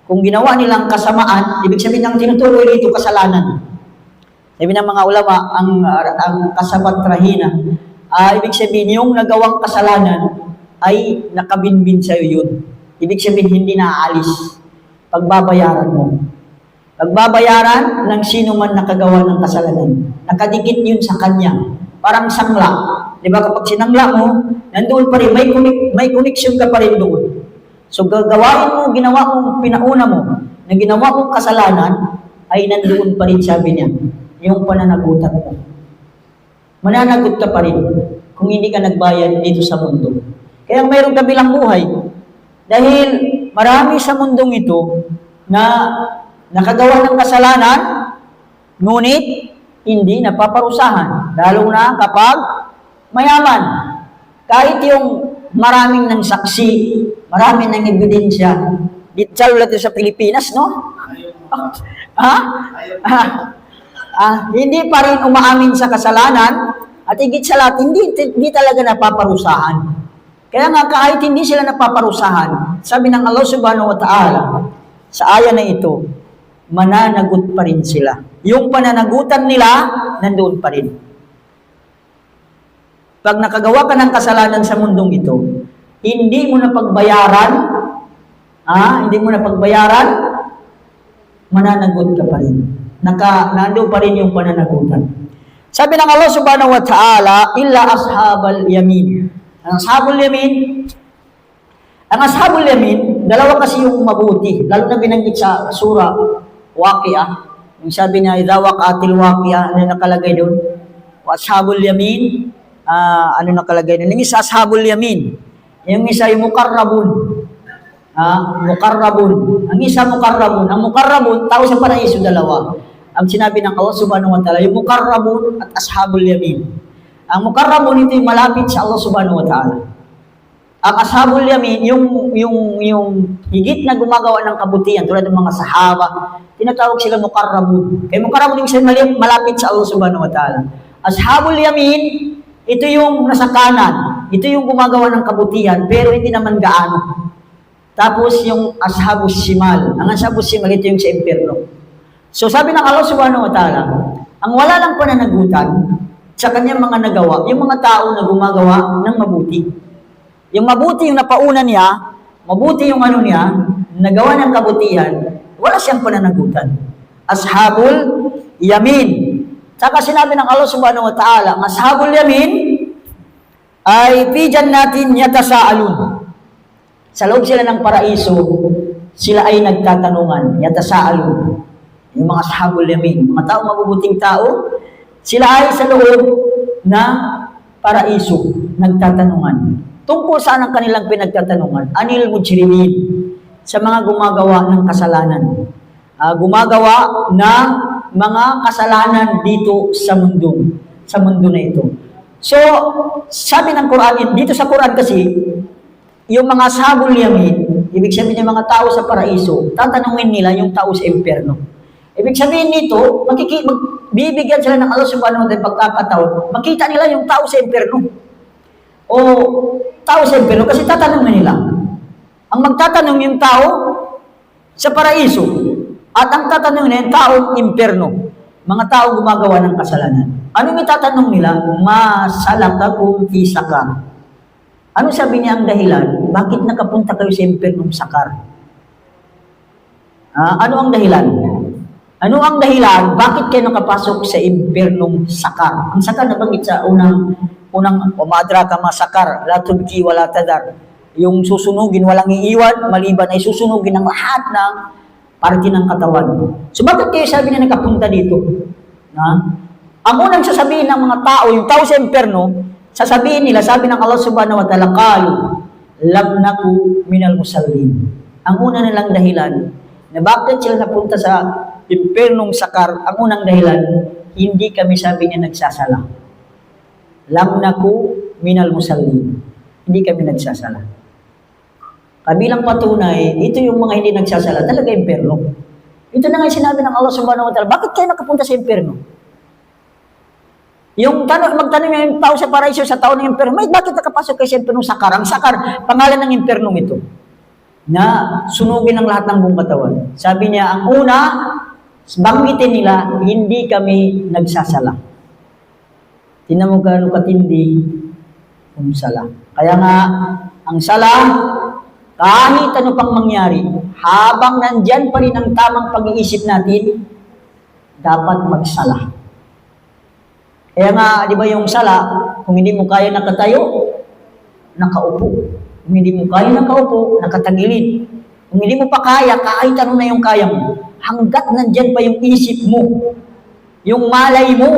Kung ginawa nilang kasamaan, ibig sabihin ng tinutuloy dito, kasalanan. Sabi ng mga ulama, ang kasabat rahina, ibig sabihin, yung nagawang kasalanan ay nakabinbin sa'yo yun. Ibig sabihin, hindi naaalis. Pagbabayaran mo. Pagbabayaran ng sino man nakagawa ng kasalanan. Nakadikit yun sa kanya. Parang sangla. Di ba kapag sinangla mo, nandoon pa rin, may connection ka pa rin doon. So gagawain mo, ginawa mo, pinauna mo, na ginawa mong kasalanan, ay nandoon pa rin, sabi niya, yung pananagutan mo. Mananagot ka pa rin kung hindi ka nagbayad dito sa mundo. Kaya mayroong kabilang buhay. Dahil marami sa mundong ito na nakagawa ng kasalanan, ngunit hindi napaparusahan. Lalo na kapag mayaman. Kahit yung maraming ng saksi, maraming ng ebidensya. Dito lang sa Pilipinas, no? Hindi pa rin umaamin sa kasalanan at higit sa lahat, hindi talaga napaparusahan. Kaya nga kahit hindi sila napaparusahan, sabi ng Allah subhanahu wa ta'ala, sa aya na ito, mananagot pa rin sila. Yung pananagutan nila, nandoon pa rin. Pag nakagawa ka ng kasalanan sa mundong ito, hindi mo na pagbayaran, mananagot ka pa rin. Nandoon pa rin yung pananagutan. Sabi ng Allah subhanahu wa ta'ala, illa ashabal yamin. Ang ashabul yamin, dalawa kasi yung mabuti. Lalo na binanggit sa surah Waqi'ah. Yung sabi niya, idha waqatil waqi'ah, ano nakalagay doon? Ashabul yamin, ano nakalagay doon? Yung isa, ashabul yamin. Yung isa, yung mukarrabun. Mukarrabun. Ang isa, mukarrabun. Ang mukarrabun, tao sa paraiso, dalawa. Ang sinabi ng Allah subhanahu wa ta'ala, yung mukarrabun at ashabul yamin. Ang mukarrabun ito yung malapit sa Allah subhanahu wa ta'ala. Ang ashabul yamin, yung higit na gumagawa ng kabutihan, tulad ng mga sahaba, tinatawag sila mukarrabun. Kaya mukarrabun yung malapit sa Allah subhanahu wa ta'ala. Ashabul yamin, ito yung nasa kanan. Ito yung gumagawa ng kabutihan, pero hindi naman gaano. Tapos yung ashabus shimal. Ang ashabus shimal, ito yung sa impyerno. So sabi ng Allah subhanahu wa ta'ala, ang wala lang pananagutan sa kanyang mga nagawa, yung mga tao na gumagawa ng mabuti. Yung mabuti yung napauna niya, mabuti yung ano niya, nagawa ng kabutihan, wala siyang pananagutan. Ashabul yamin. Saka sinabi ng Allah subhanahu wa ta'ala, ang ashabul yamin ay fi jannatin yatasaalun. Sa loob sila ng paraiso, sila ay nagtatanungan, yatasaalun. Yung mga ashabul yamin, mga tao, mabubuting tao, sila ay sa loob ng paraiso, nagtatanungan. Tungkol saan ang kanilang pinagtatanungan? Anil mujrimin, sa mga gumagawa ng kasalanan. Gumagawa ng mga kasalanan dito sa mundo na ito. So, sabi ng Quran, dito sa Quran kasi, yung mga ashabul yamin, ibig sabihin ng mga tao sa paraiso, tatanungin nila yung tao sa impyerno. Ibig sabihin nito, bibigyan sila ng Allah subhanahu wa ta'ala pagkakataon, makita nila yung tao sa impyerno. O tao sa impyerno kasi tatanungin nila. Ang magtatanong yung tao sa paraiso at ang tatanungin nila yung tao impyerno. Mga tao gumagawa ng kasalanan. Ano yung tatanong nila? Masalakakum fi sakar. Ano sabi niya ang dahilan? Bakit nakapunta kayo sa impyernong sakar? Ano ang dahilan? Ano ang dahilan? Bakit kayo nakapasok sa impyernong sakar? Ang sakar nabanggit sa unang umadra ka masakar, la tubki wala tadar. Yung susunugin, walang iiwan, maliban ay susunugin ang lahat ng parte ng katawan. So bakit kayo sabi na nakapunta dito? Ang unang sasabihin ng mga tao, yung tao sa impyerno, sasabihin nila, sabi ng Allah subhanahu wa ta'ala, qalu lam naku minal musallin. Ang una nilang dahilan, na bakit sila napunta sa impyernong sakar, ang unang dahilan, hindi kami, sabi niya, nagsasala. Lam naku minal musallin. Hindi kami nagsasala. Kabilang patunay, ito yung mga hindi nagsasala, talaga impyerno. Ito na nga yung sinabi ng Allah subhanahu wa ta'ala, bakit kayo nakapunta sa impyerno? Yung magtanong yung tao sa paraiso sa tao ng impyerno, may bakit nakapasok kayo sa impyerno? Sakar. Ang sakar, pangalan ng impyernong ito, na sunugin ang lahat ng buong katawan. Sabi niya, ang una, banggitin nila, hindi kami nagsasala. Tingnan mo gaano katindi kung sala. Kaya nga, ang sala, kahit ano pang mangyari, habang nandyan pa rin ang tamang pag-iisip natin, dapat magsala. Kaya nga, di ba yung sala, kung hindi mo kaya nakatayo, nakaupo. Kung hindi mo kaya nakaupo, nakatagilid. Kung hindi mo pa kaya, kahit ano na yung kaya mo, hanggat nandyan pa yung isip mo, yung malay mo,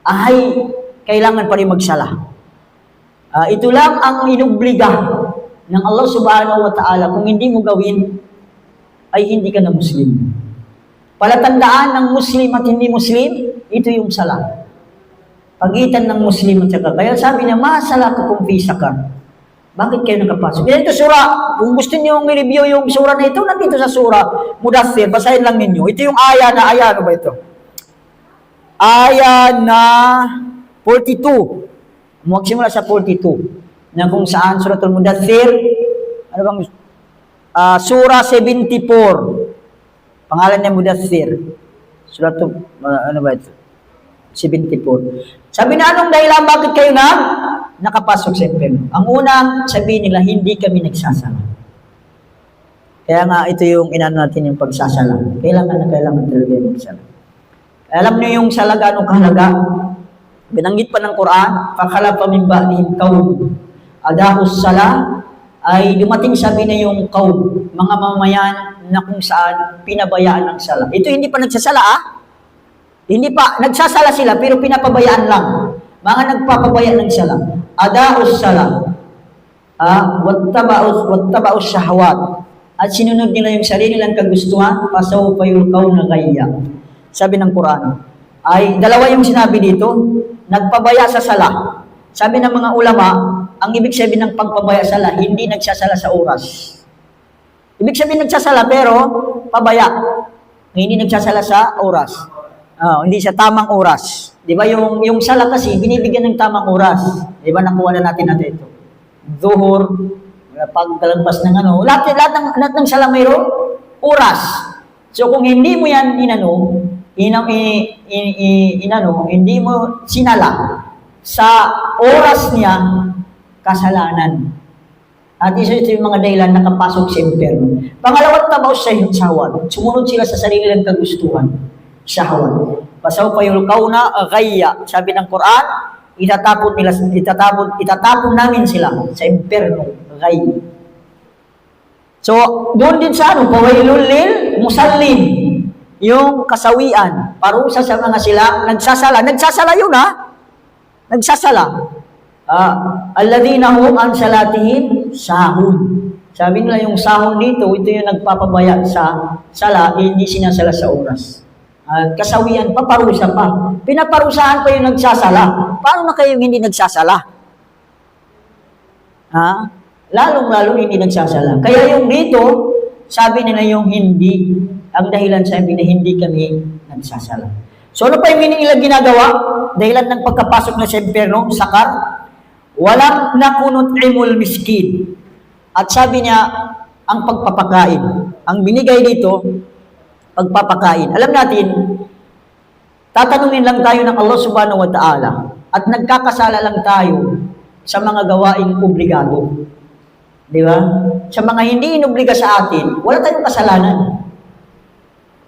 ay kailangan pa rin magsala. Ito lang ang inubliga ng Allah subhanahu wa ta'ala. Kung hindi mo gawin, ay hindi ka na Muslim. Palatandaan ng Muslim at hindi Muslim, ito yung sala. Pagitan ng Muslim at saka. Kaya sabi niya, masala ka kung fisa ka. Bakit kayo nakapasok? Yan ito sura. Kung gusto niyo i-review yung sura na ito, nandito sa sura Mudaththir, basahin lang ninyo. Ito yung aya, ano ba ito? Aya na 42. Magsimula sa 42. Na kung saan suratul Mudaththir, ano bang sura 74. Pangalan niya Mudaththir. Suratul, ano ba ito? 74. Sabi na, anong dahilan bakit kayo nakapasok sa impyerno? Ang unang sabihin nila, hindi kami nagsasala. Kaya nga, ito yung inano natin yung pagsasala. Kailangan talaga yung magsala. Alam niyo yung sala gaano kahalaga? Binanggit pa ng Quran, fakhalafa min ba'dihim qawm adaa'us sala, ay dumating sabi na yung qawm, mga mamayan na kung saan pinabayaan ng sala. Ito hindi pa nagsasala Hindi pa nagsasala sila pero pinapabayaan lang. Mga nagpapabaya ng sala. Adaa'us sala. Wattaba'us shahawat. At sinunod nila yung sarili nilang kagustuhan, fasawfa yulqawna ghayya. Sabi ng Quran, ay dalawa yung sinabi dito, nagpabaya sa sala. Sabi ng mga ulama, ang ibig sabihin ng pagpabaya sa sala, hindi nagsasala sa oras. Ibig sabihin nagsasala pero pabaya. Hindi nagsasala sa oras. Hindi sa tamang oras. Di ba yung sala kasi, binibigyan ng tamang oras. Di ba nakuha na natin ito. Zuhur, pagkalagpas ng lahat ng sala mayroon, oras. So kung hindi mo yan hindi mo sinala sa oras niya, kasalanan. At isa ito yung mga dahilan nakapasok sa impyerno. Pangalawa, tabaw sa shahwat. Sumunod sila sa sarili ng kagustuhan. Shahwat. Pasawfa yulqawna ghayya. Sabi ng Quran, itatapon namin sila sa impyerno, ghayya. So, doon din sa pawailul lil musallin. Yung kasawian, parusa sa mga sila, nagsasala. Nagsasala yun Nagsasala. Alladhina hum an salatihim sahun. Sabi nila yung sahun dito, ito yung nagpapabaya sa sala, hindi sinasala sa oras. Kasawian, paparusa pa. Pinaparusahan pa yung nagsasala. Paano na kayo hindi nagsasala? Lalong-lalong hindi nagsasala. Kaya yung dito, sabi nila yung hindi, ang dahilan sabi na hindi kami nagsasala. So ano pa yung nila ginagawa? Dahilan ng pagkapasok na sa impyerno, sakar, walang nakunut'imul miskin. At sabi niya, ang pagpapakain. Ang binigay dito, pagpapakain. Alam natin, tatanungin lang tayo ng Allah subhanahu wa ta'ala at nagkakasala lang tayo sa mga gawaing obligado. Di ba? Sa mga hindi inobliga sa atin, wala tayong kasalanan.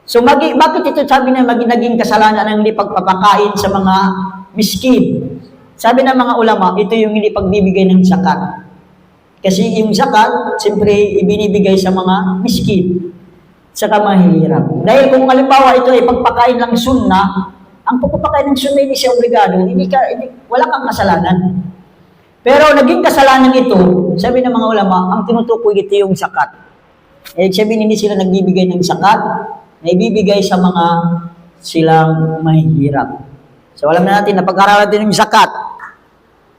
So, bakit ito sabi na naging kasalanan ng hindi pagpapakain sa mga miskin? Sabi ng mga ulama, ito yung hindi pagbibigay ng zakat. Kasi yung zakat, siyempre, ibinibigay sa mga miskin, saka mahihirap. Dahil kung halimbawa ito ay pagpakain lang sunnah, ang pagpapakain ng sunnah hindi siya obligado, wala kang kasalanan. Pero naging kasalanan ito, sabi ng mga ulama, ang tinutukoy ito yung zakat. Sabihin, hindi sila nagbibigay ng zakat, na ibibigay sa mga silang mahihirap. So alam na natin, napag-aralan din yung zakat.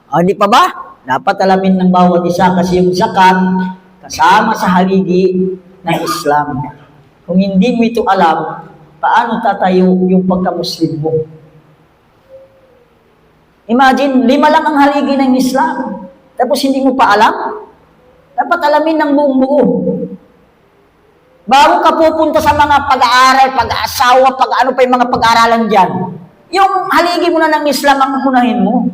Hindi pa ba? Dapat alamin ng bawat isa kasi yung zakat kasama sa haligi ng Islam. Kung hindi mo ito alam, paano tatayo yung pagka-Muslim mo? Imagine, 5 lang ang haligi ng Islam. Tapos hindi mo pa alam? Dapat alamin ng buong buo. Bago ka pupunta sa mga pag-aaral, pag-aasawa, pag-ano pa yung mga pag-aaralan dyan, yung haligi mo na ng Islam ang unahin mo.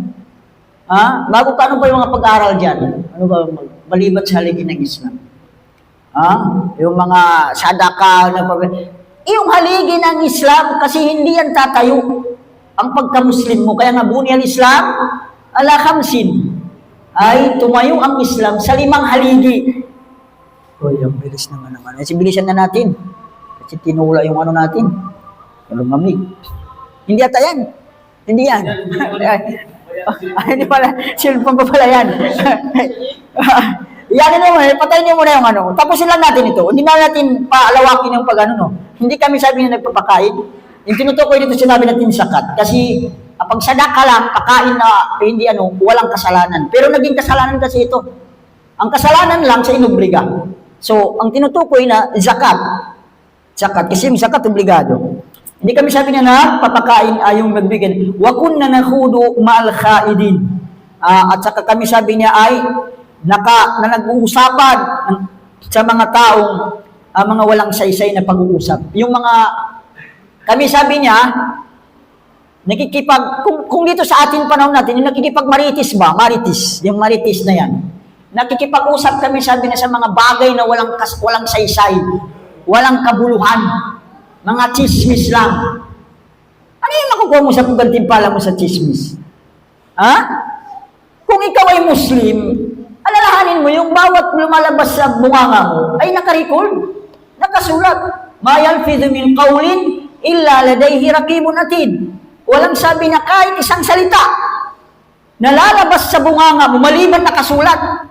Bago ka, ano pa yung mga pag-aaral dyan? Ano ba, maliban sa haligi ng Islam? Yung mga sadaka, yung haligi ng Islam, kasi hindi yan tatayo ang pagka-Muslim mo. Kaya nga, bunyal Islam, ala khamsin, ay tumayo ang Islam sa 5 haligi. Ang bilis naman naman. Bilisan na natin. Kasi tinula yung ano natin. Lumamig. Hindi ata yan. Hindi yan. Hindi pala. Silpon pa pala yan. Yan na naman. Patayin niyo muna yung ano. Tapusin lang natin ito. Hindi na natin paalawakin yung pag-ano, no. Hindi kami sabi na nagpapakain. Yung tinutukoy dito sinabi natin sakat. Kasi pag sadaka lang, pakain na hindi ano, walang kasalanan. Pero naging kasalanan kasi ito. Ang kasalanan lang sa inubliga. So, ang tinutukoy na zakat. Zakat. Kasi yung zakat, obligado. Hindi kami sabi na papakain ay yung nagbigay. Wa kunna nakhudu ma'al khaidin. At saka kami sabi niya ay na nag-uusapan sa mga taong mga walang saysay na pag-uusap. Yung mga, kami sabi niya, kung dito sa ating panahon natin, yung nakikipag-maritis ba? Maritis. Yung maritis na yan. Nakikipag-usap kami, sabi na sa mga bagay na walang saysay, walang kabuluhan, mga chismis lang. Ano yung makukuha mo sa gantimpala mo sa chismis? Kung ikaw ay Muslim, alalahanin mo, yung bawat lumalabas sa bunganga mo ay nakarecord, nakasulat. Ma yalfidhu min qawlin illa ladayhi raqibun atid. Walang sabi na kahit isang salita na lalabas sa bunganga mo, maliban nakasulat.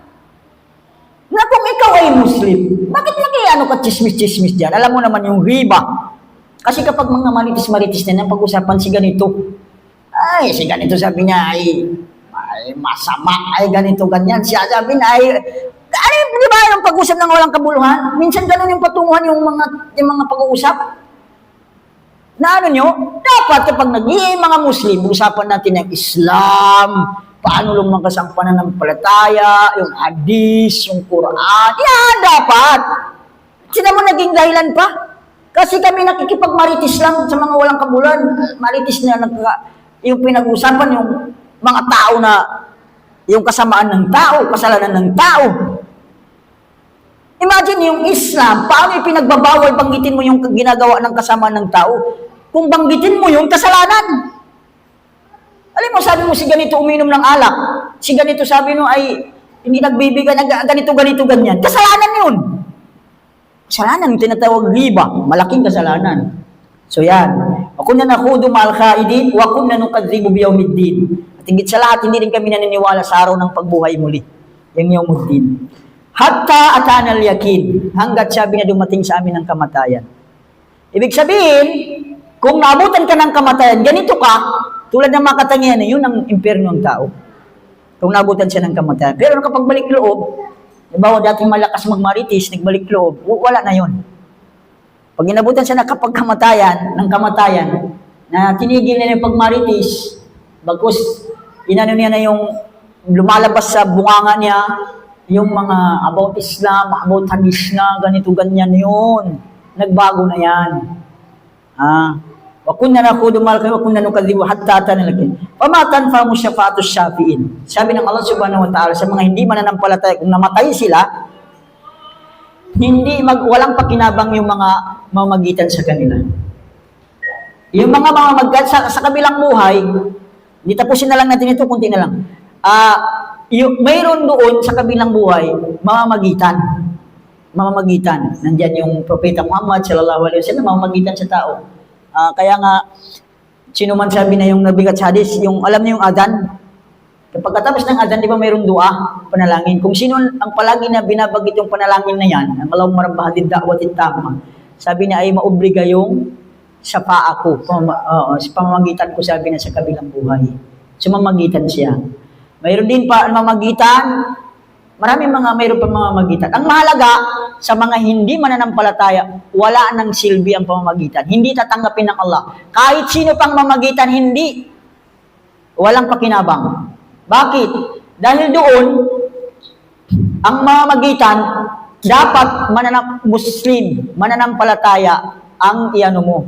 Na kung ikaw ay Muslim, bakit ano ka chismis-chismis dyan? Alam mo naman yung riba. Kasi kapag mga maritis-maritis na pag-usapan si ganito, si ganito sabi niya ay masama, ay ganito, ganyan. Siya sabi na di ba yung pag-usap ng walang kabuluhan? Minsan ganun yung patunguhan yung mga pag-uusap. Na ano nyo? Dapat kapag mga Muslim, usapan natin ng Islam, paano lumakas ang pananampalataya, yung hadis, yung Quran. Yan, dapat. Sino mo naging dahilan pa? Kasi kami nakikipagmaritis lang sa mga walang kabuluhan. Maritis na yung pinag-usapan, yung mga tao na, yung kasamaan ng tao, kasalanan ng tao. Imagine yung Islam, paano yung pinagbabawal, banggitin mo yung ginagawa ng kasamaan ng tao? Kung banggitin mo yung kasalanan. Alam mo, sabi mo si ganito uminom ng alak. Si ganito sabi mo ay hindi nagbibigay ng ganito, ganyan. Kasalanan yun. Kasalanan, yung tinatawag riba. Malaking kasalanan. So yan. Wa kunna nakhudu ma'al khaidin, wa kunna nukadhibu biyawmiddin. At higit sa lahat, hindi rin kami naniniwala sa araw ng pagbuhay muli. Yung yawmuddin. Hatta atana al-yakin. Hanggat sabi na dumating sa amin ang kamatayan. Ibig sabihin, kung naabutan ka ng kamatayan, ganito ka, tulad ng mga katangian, yun ang impyerno ng tao. Kung naabutan siya ng kamatayan. Pero kapag balik loob, halimbawa dating malakas magmaritis, nagbalik loob, wala na yun. Pag inabutan siya ng kamatayan, na tinigil na yung pagmaritis, bagkus, inano niya na yung lumalabas sa bunganga niya, yung mga about Islam, about hadis na, ganito, ganyan yun. Nagbago na yan. Wa kunna nakhudu ma'al khaidin wa kunna nukadhibu hatta atana al-yaqin. Fama tanfa'u syafa'atus syafi'in. Sabi ng Allah Subhanahu wa ta'ala sa mga hindi mananampalataya, kung namatay sila, walang pakinabang yung mga mamagitan sa kanila. Yung mga mamagitan sa kabilang buhay, hindi tapusin na lang natin ito, kunti na lang. Mayroon doon sa kabilang buhay, mamamagitan. Nandiyan yung Propeta Muhammad sallallahu alaihi wasallam, mamamagitan sa tao. Kaya nga, sino man sabi na yung nabigat sa hadis, yung alam niyo yung adhan, kapag katapos ng adhan, di ba mayroong dua, panalangin. Kung sino ang palagi na binabagit yung panalangin na yan, ang Allahumma rabba hadid da'watit tamma, sabi niya ay maobliga yung sa paa ko, sa pamamagitan ko, sabi na sa kabilang buhay. Sumamagitan siya. Mayroon din pa mamagitan, mayroon pa mamamagitan. Ang mahalaga, sa mga hindi mananampalataya, wala nang silbi ang pamamagitan. Hindi tatanggapin ng Allah. Kahit sino pang mamagitan, hindi. Walang pakinabang. Bakit? Dahil doon, ang mamamagitan, dapat Muslim, mananampalataya, ang iano mo.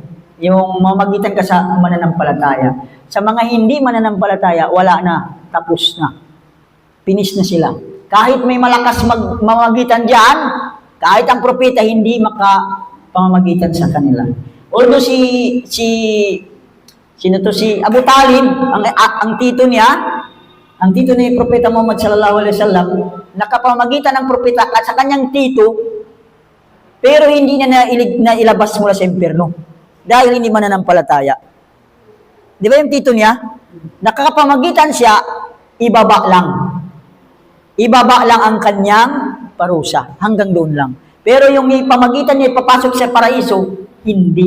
Yung mamagitan ka sa mananampalataya. Sa mga hindi mananampalataya, wala na. Tapos na. Finish na sila. Kahit may malakas mamagitan dyan, kahit ang propeta hindi makapamamagitan sa kanila. Although si Abu Talib, ang tito ni Propeta Muhammad sallallahu alaihi wasallam, nakapamagitan ng propeta at sa kanyang tito, pero hindi na nailabas mula sa impyerno dahil hindi mananampalataya. Di ba yung tito niya? Nakakapamagitan siya, ibaba lang. Ibaba lang ang kanyang parusa. Hanggang doon lang. Pero yung pamagitan niya, ipapasok sa paraiso, hindi.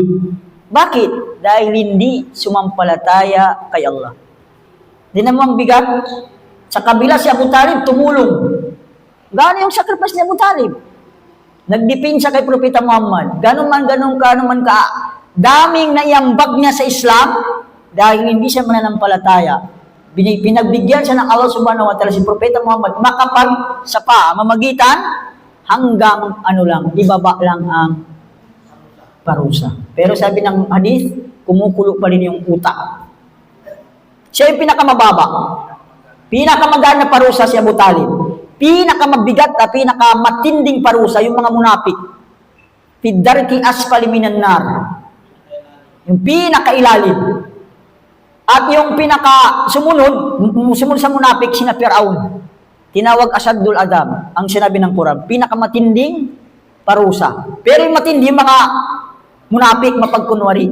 Bakit? Dahil hindi sumampalataya kay Allah. Di naman bigat. Sa kabila si Abu Talib, tumulong. Gano'n yung sacrifice ni Abu Talib? Nagdepensa kay Propeta Muhammad. Gano'n man ka, daming naiambag niya sa Islam dahil hindi siya mananampalataya. Pinagbigyan siya ng Allah subhanahu wa ta'ala si Propeta Muhammad mamagitan hanggang ibaba lang ang parusa. Pero sabi ng hadith, kumukulo pa rin yung utak. Siya yung pinakamababa. Pinakamagaan na parusa si Abu Talib. Pinakamabigat at pinakamatinding parusa yung mga munapik. Fidarki asfali minan nar. Yung pinakailalim. At yung sumunod sa munapik, sina Fir'aun. Tinawag Asaddul Adab, ang sinabi ng Quran, pinakamatinding parusa. Pero yung matindi, mga munapik, mapagkunwari.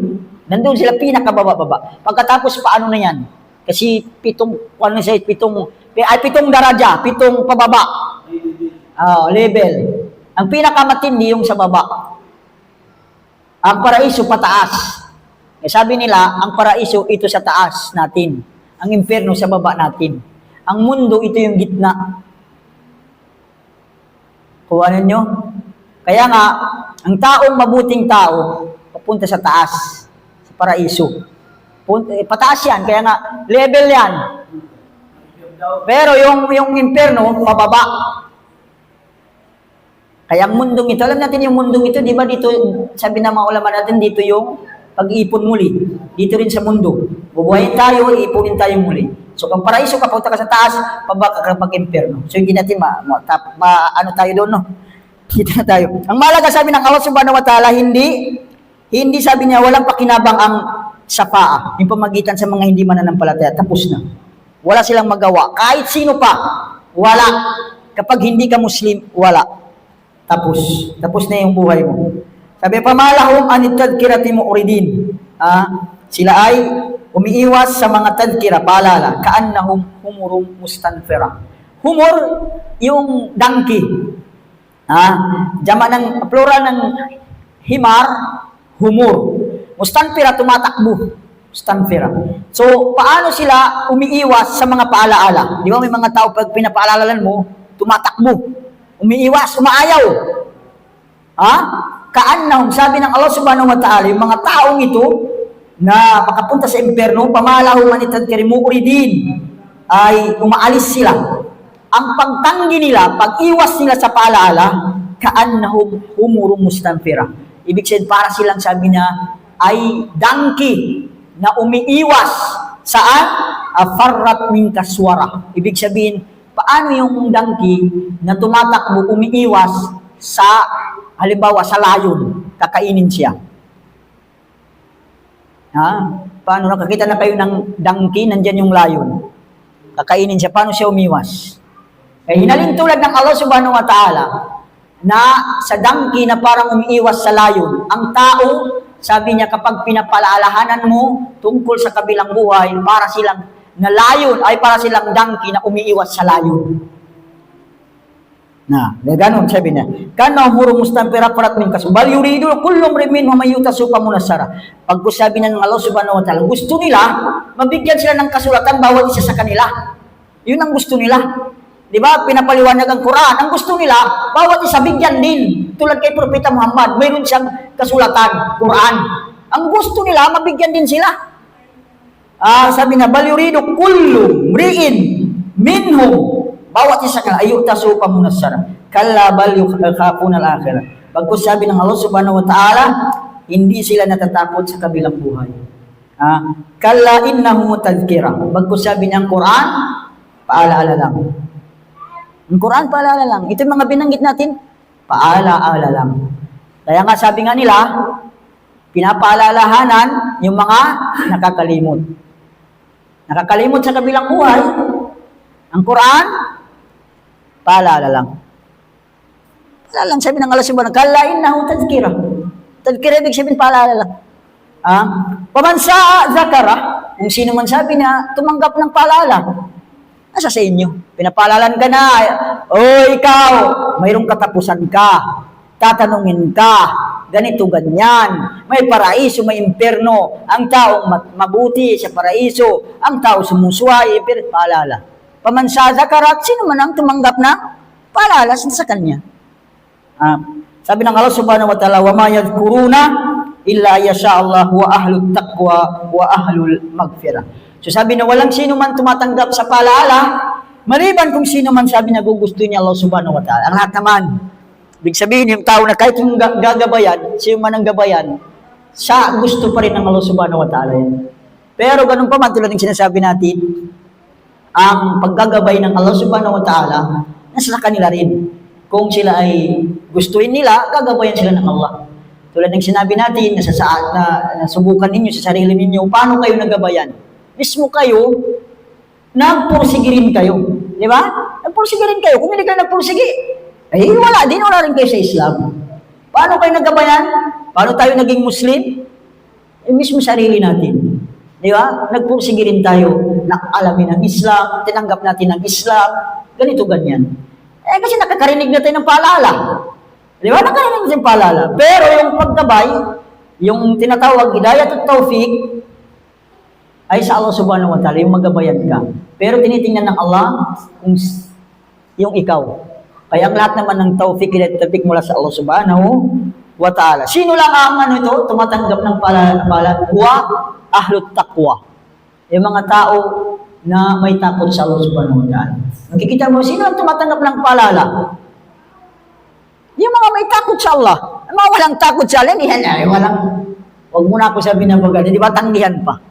Nandun sila pinakababa-baba. Pagkatapos, paano na yan? Kasi pitong daraja, pitong pababa. Level. Ang pinakamatindi yung sa baba. Ang paraiso pataas. Sabi nila, ang paraiso ito sa taas natin. Ang impyerno sa baba natin. Ang mundo ito yung gitna. Kuhanan nyo? Kaya nga, ang taong mabuting tao, papunta sa taas, sa paraiso. Pataas yan, kaya nga, level yan. Pero yung impyerno, pababa. Kaya ang mundong ito, alam natin yung mundong ito, di ba dito, sabi ng mga ulama natin, dito yung pag-iipon muli. Dito rin sa mundo. Bubuhayin tayo, iipunin tayo muli. So, kung paraiso ka, punta ka sa taas, pababa ka mag-impyerno. So, hindi natin ano tayo doon, no? Dito na tayo. Ang malaga sabi ng Allah subhanahu wa ta'ala, hindi sabi niya, walang pakinabang ang sapaa, yung pamagitan sa mga hindi mananampalataya. Tapos na. Wala silang magawa. Kahit sino pa, wala. Kapag hindi ka Muslim, wala. Tapos na yung buhay mo. Sabi, pamalahum anit tadkirati mu'ridin. Sila ay umiiwas sa mga tadkira, paalala, kaannahum humurum mustanfira. Humor, yung donkey. Plural ng himar, humor. Mustanfira, tumatakbo. Mustanfira. So, paano sila umiiwas sa mga paalaala? Di ba may mga tao, pag pinapaalalan mo, tumatakbo. Umiiwas, umaayaw. Kaannahum, sabi ng Allah subhanahu wa ta'ala, yung mga taong ito na makapunta sa impyerno, pamalahum anitad karimu'uridin, ay umaalis sila. Ang pagtanggi nila, pag-iwas nila sa paalaala, kaannahum humurum mustanfira. Ibig sabihin, para silang sabi na, ay donkey na umiiwas saan? Farrat min kaswara. Ibig sabihin, paano yung donkey na tumatakbo, umiiwas sa halimbawa, sa layon, kakainin siya. Paano nakakita na kayo ng donkey, nandyan yung layon. Kakainin siya, paano siya umiwas? Hinalin tulad ng Allah subhanahu wa ta'ala na sa donkey na parang umiiwas sa layon. Ang tao, sabi niya, kapag pinapalaalahanan mo tungkol sa kabilang buhay, para silang na layon ay para silang donkey na umiiwas sa layon. Na, ganun sabi niya. Kana huro mustampira parat min kasu. Bal yuridu kullu mrimin wa mayuta supa munasara. Pag sabi ng Allah Subhanahu wa Ta'ala, gusto nila mabigyan sila ng kasulatan bawat isa sa kanila. Yun ang gusto nila. 'Di ba? Pinapaliwanag ang Quran. Ang gusto nila bawat isa bigyan din. Tulad kay Propeta Muhammad, mayroon siyang kasulatan, Quran. Ang gusto nila mabigyan din sila. Sabi na bal yuridu kullu mriin minhum bawat isa ka ayuta supa munasara. Kalla bal yakhafuna al-akhirah. Bagkus sabi ng Allah Subhanahu wa Ta'ala, hindi sila natatakot sa kabilang buhay. Kalla innahu tadhkira. Bagkus sabi ng Quran, paalaala lang. Ang Quran paalaala lang. Ito yung mga binanggit natin, paalaala lang. Kaya nga sabi nga nila, pinapaalalahanan yung mga nakakalimot. Nakakalimot sa kabilang buhay. Ang Quran, paalala lang. Paalala lang, sabi ng Allah Subhanahu wa Ta'ala, innahu tadhkira. Tadhkira, ibig sabihin paalala lang. Paman sa zakara, kung sino man sabi na tumanggap ng paalala, nasa sa inyo. Pinapaalalan ka na, ikaw, mayroong katapusan ka, tatanungin ka, ganito, ganyan, may paraiso, may impyerno, ang taong mabuti sa paraiso, ang tao sumusuway, paalala. Pamansa zakarat, sino man ang tumanggap na paalala sa kanya. Sabi ng Allah Subhanahu wa Ta'ala, wa ma yadhkuruna illa yasha Allah wa ahlut taqwa wa ahlul magfirah. So sabi na walang sino man tumatanggap sa paalala, maliban kung sino man sabi na gugustuhin niya Allah Subhanahu wa Ta'ala. Ang lahat naman. Ibig sabihin yung tao na kahit yung gagabayan, sino man ang gabayan, sa gusto pa rin ng Allah Subhanahu wa Ta'ala yan. Pero ganun pa man tulad ng sinasabi natin, ang paggagabay ng Allah Subhanahu wa Ta'ala nasa kanila rin. Kung sila ay gustuhin nila, gagabayan sila ng Allah. Tulad ng sinabi natin, nasubukan ninyo sa sarili ninyo, paano kayo nagabayan? Mismo kayo, nagpursigirin kayo. Di ba? Nagpursigirin kayo. Kung hindi kayo nagpursigi, wala rin kayo sa Islam. Paano kayo nagabayan? Paano tayo naging Muslim? Mismo sarili natin. Di ba? Nagpursige rin tayo, nakalamin ang Islam, tinanggap natin ang Islam, ganito, ganyan. Kasi nakakarinig na tayo ng paalala. Di ba? Nakarinig natin ng paalala. Pero yung paggabay, yung tinatawag, hidayat at tawfiq, ay sa Allah Subhanahu wa Ta'ala, yung magabayan ka. Pero tinitingnan ng Allah kung yung ikaw. Kaya ang lahat naman ng tawfiq, hidayat at tawfiq mula sa Allah Subhanahu wa Ta'ala. Sino lang ang tumatanggap ng paalala? Huwa ahlut taqwa. Yung mga tao na may takot sa Allah Subhanahu wa Ta'ala. Makikita mo, sino ang tumatanggap ng paalala? Yung mga may takot sa Allah. Yung mga walang takot sa Allah, huwag muna ako sabihin ng bagay, di ba tanggihan pa?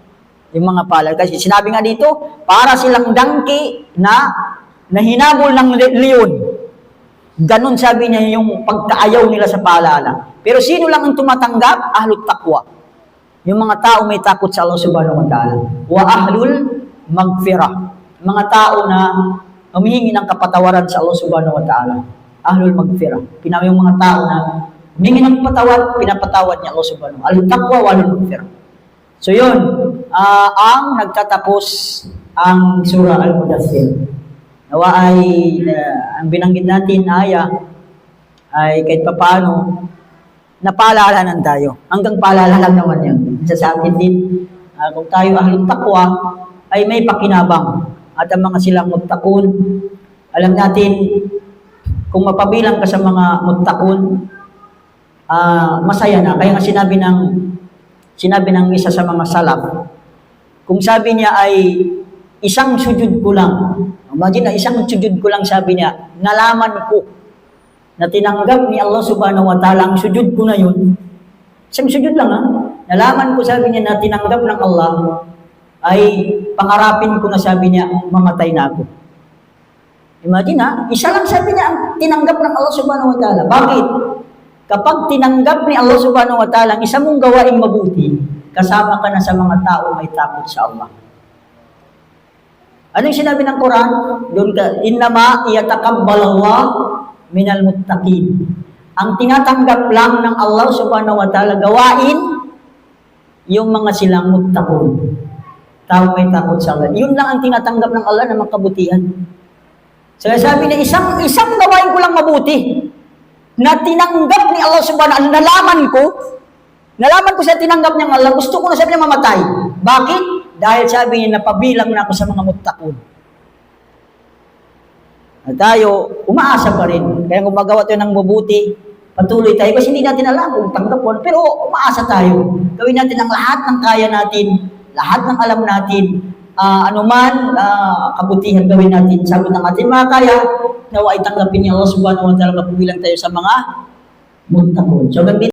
Yung mga paalala. Kasi sinabi nga dito, para silang dangki na hinabol ng leon. Ganon sabi niya yung pagkaayaw nila sa paalala. Pero sino lang ang tumatanggap? Ahlut taqwa. Yung mga tao may takot sa Allah Subhanahu wa Ta'ala. Wa ahlul magfirah. Mga tao na humihingi ng kapatawaran sa Allah Subhanahu wa Ta'ala. Ahlul magfirah. Yung mga tao na humihingi ng patawad, pinapatawad niya Allah Subhanahu wa Ta'ala. Al-taqwa wa al-magfirah. So yun, ang nagtatapos ang surah Al-Mudaththir. Nawa ay, ang binanggit natin ay kahit papaano, napaalalanan tayo. Hanggang paalala lang naman yan. Sa atin din, kung tayo ahlul taqwa, ay may pakinabang. At ang mga silang muttaqun, alam natin, kung mapabilang ka sa mga muttaqun, masaya na. Kaya nga sinabi ng isa sa mga salaf, kung sabi niya ay isang sujud ko lang, imagine na isang sujud ko lang sabi niya, nalaman ko na tinanggap ni Allah Subhanahu wa Ta'ala ang sujud ko na yun. Isang sujud lang Nalaman ko sabi niya na tinanggap ng Allah ay pangarapin ko na sabi niya, mamatay na ako. Imagine isa lang sabi niya ang tinanggap ng Allah Subhanahu wa Ta'ala. Bakit? Kapag tinanggap ni Allah Subhanahu wa Ta'ala ang isa mong gawaing mabuti, kasama ka na sa mga tao may takot sa Allah. Anong sinabi ng Quran? Doon ka, innama yataqabbalallah minal muttaqin. Ang tinatanggap lang ng Allah Subhanahu wa Ta'ala gawain yung mga silang muttaqun. Tao may takot sa Allah. Yun lang ang tinatanggap ng Allah na makabutihan. So sabi niya, isang gawain ko lang mabuti na tinanggap ni Allah subhanahu wa ta'ala, nalaman ko sa tinanggap niya Allah, gusto ko na sabi niya mamatay. Bakit? Dahil sabi niya, napabilang na ako sa mga muttaqun. At tayo, umaasa pa rin. Kaya kung magawa tayo ng mabuti, patuloy tayo. Kasi hindi natin alam kung tanggap ko. Pero umaasa tayo. Gawin natin ang lahat ng kaya natin, lahat ng alam natin, anuman kabutihan gawin natin. Sagot ng ating mga kaya, nawa ay tanggapin ni Allah subhanahu wa ta'ala, mapabilang tayo sa mga muttaqun. So,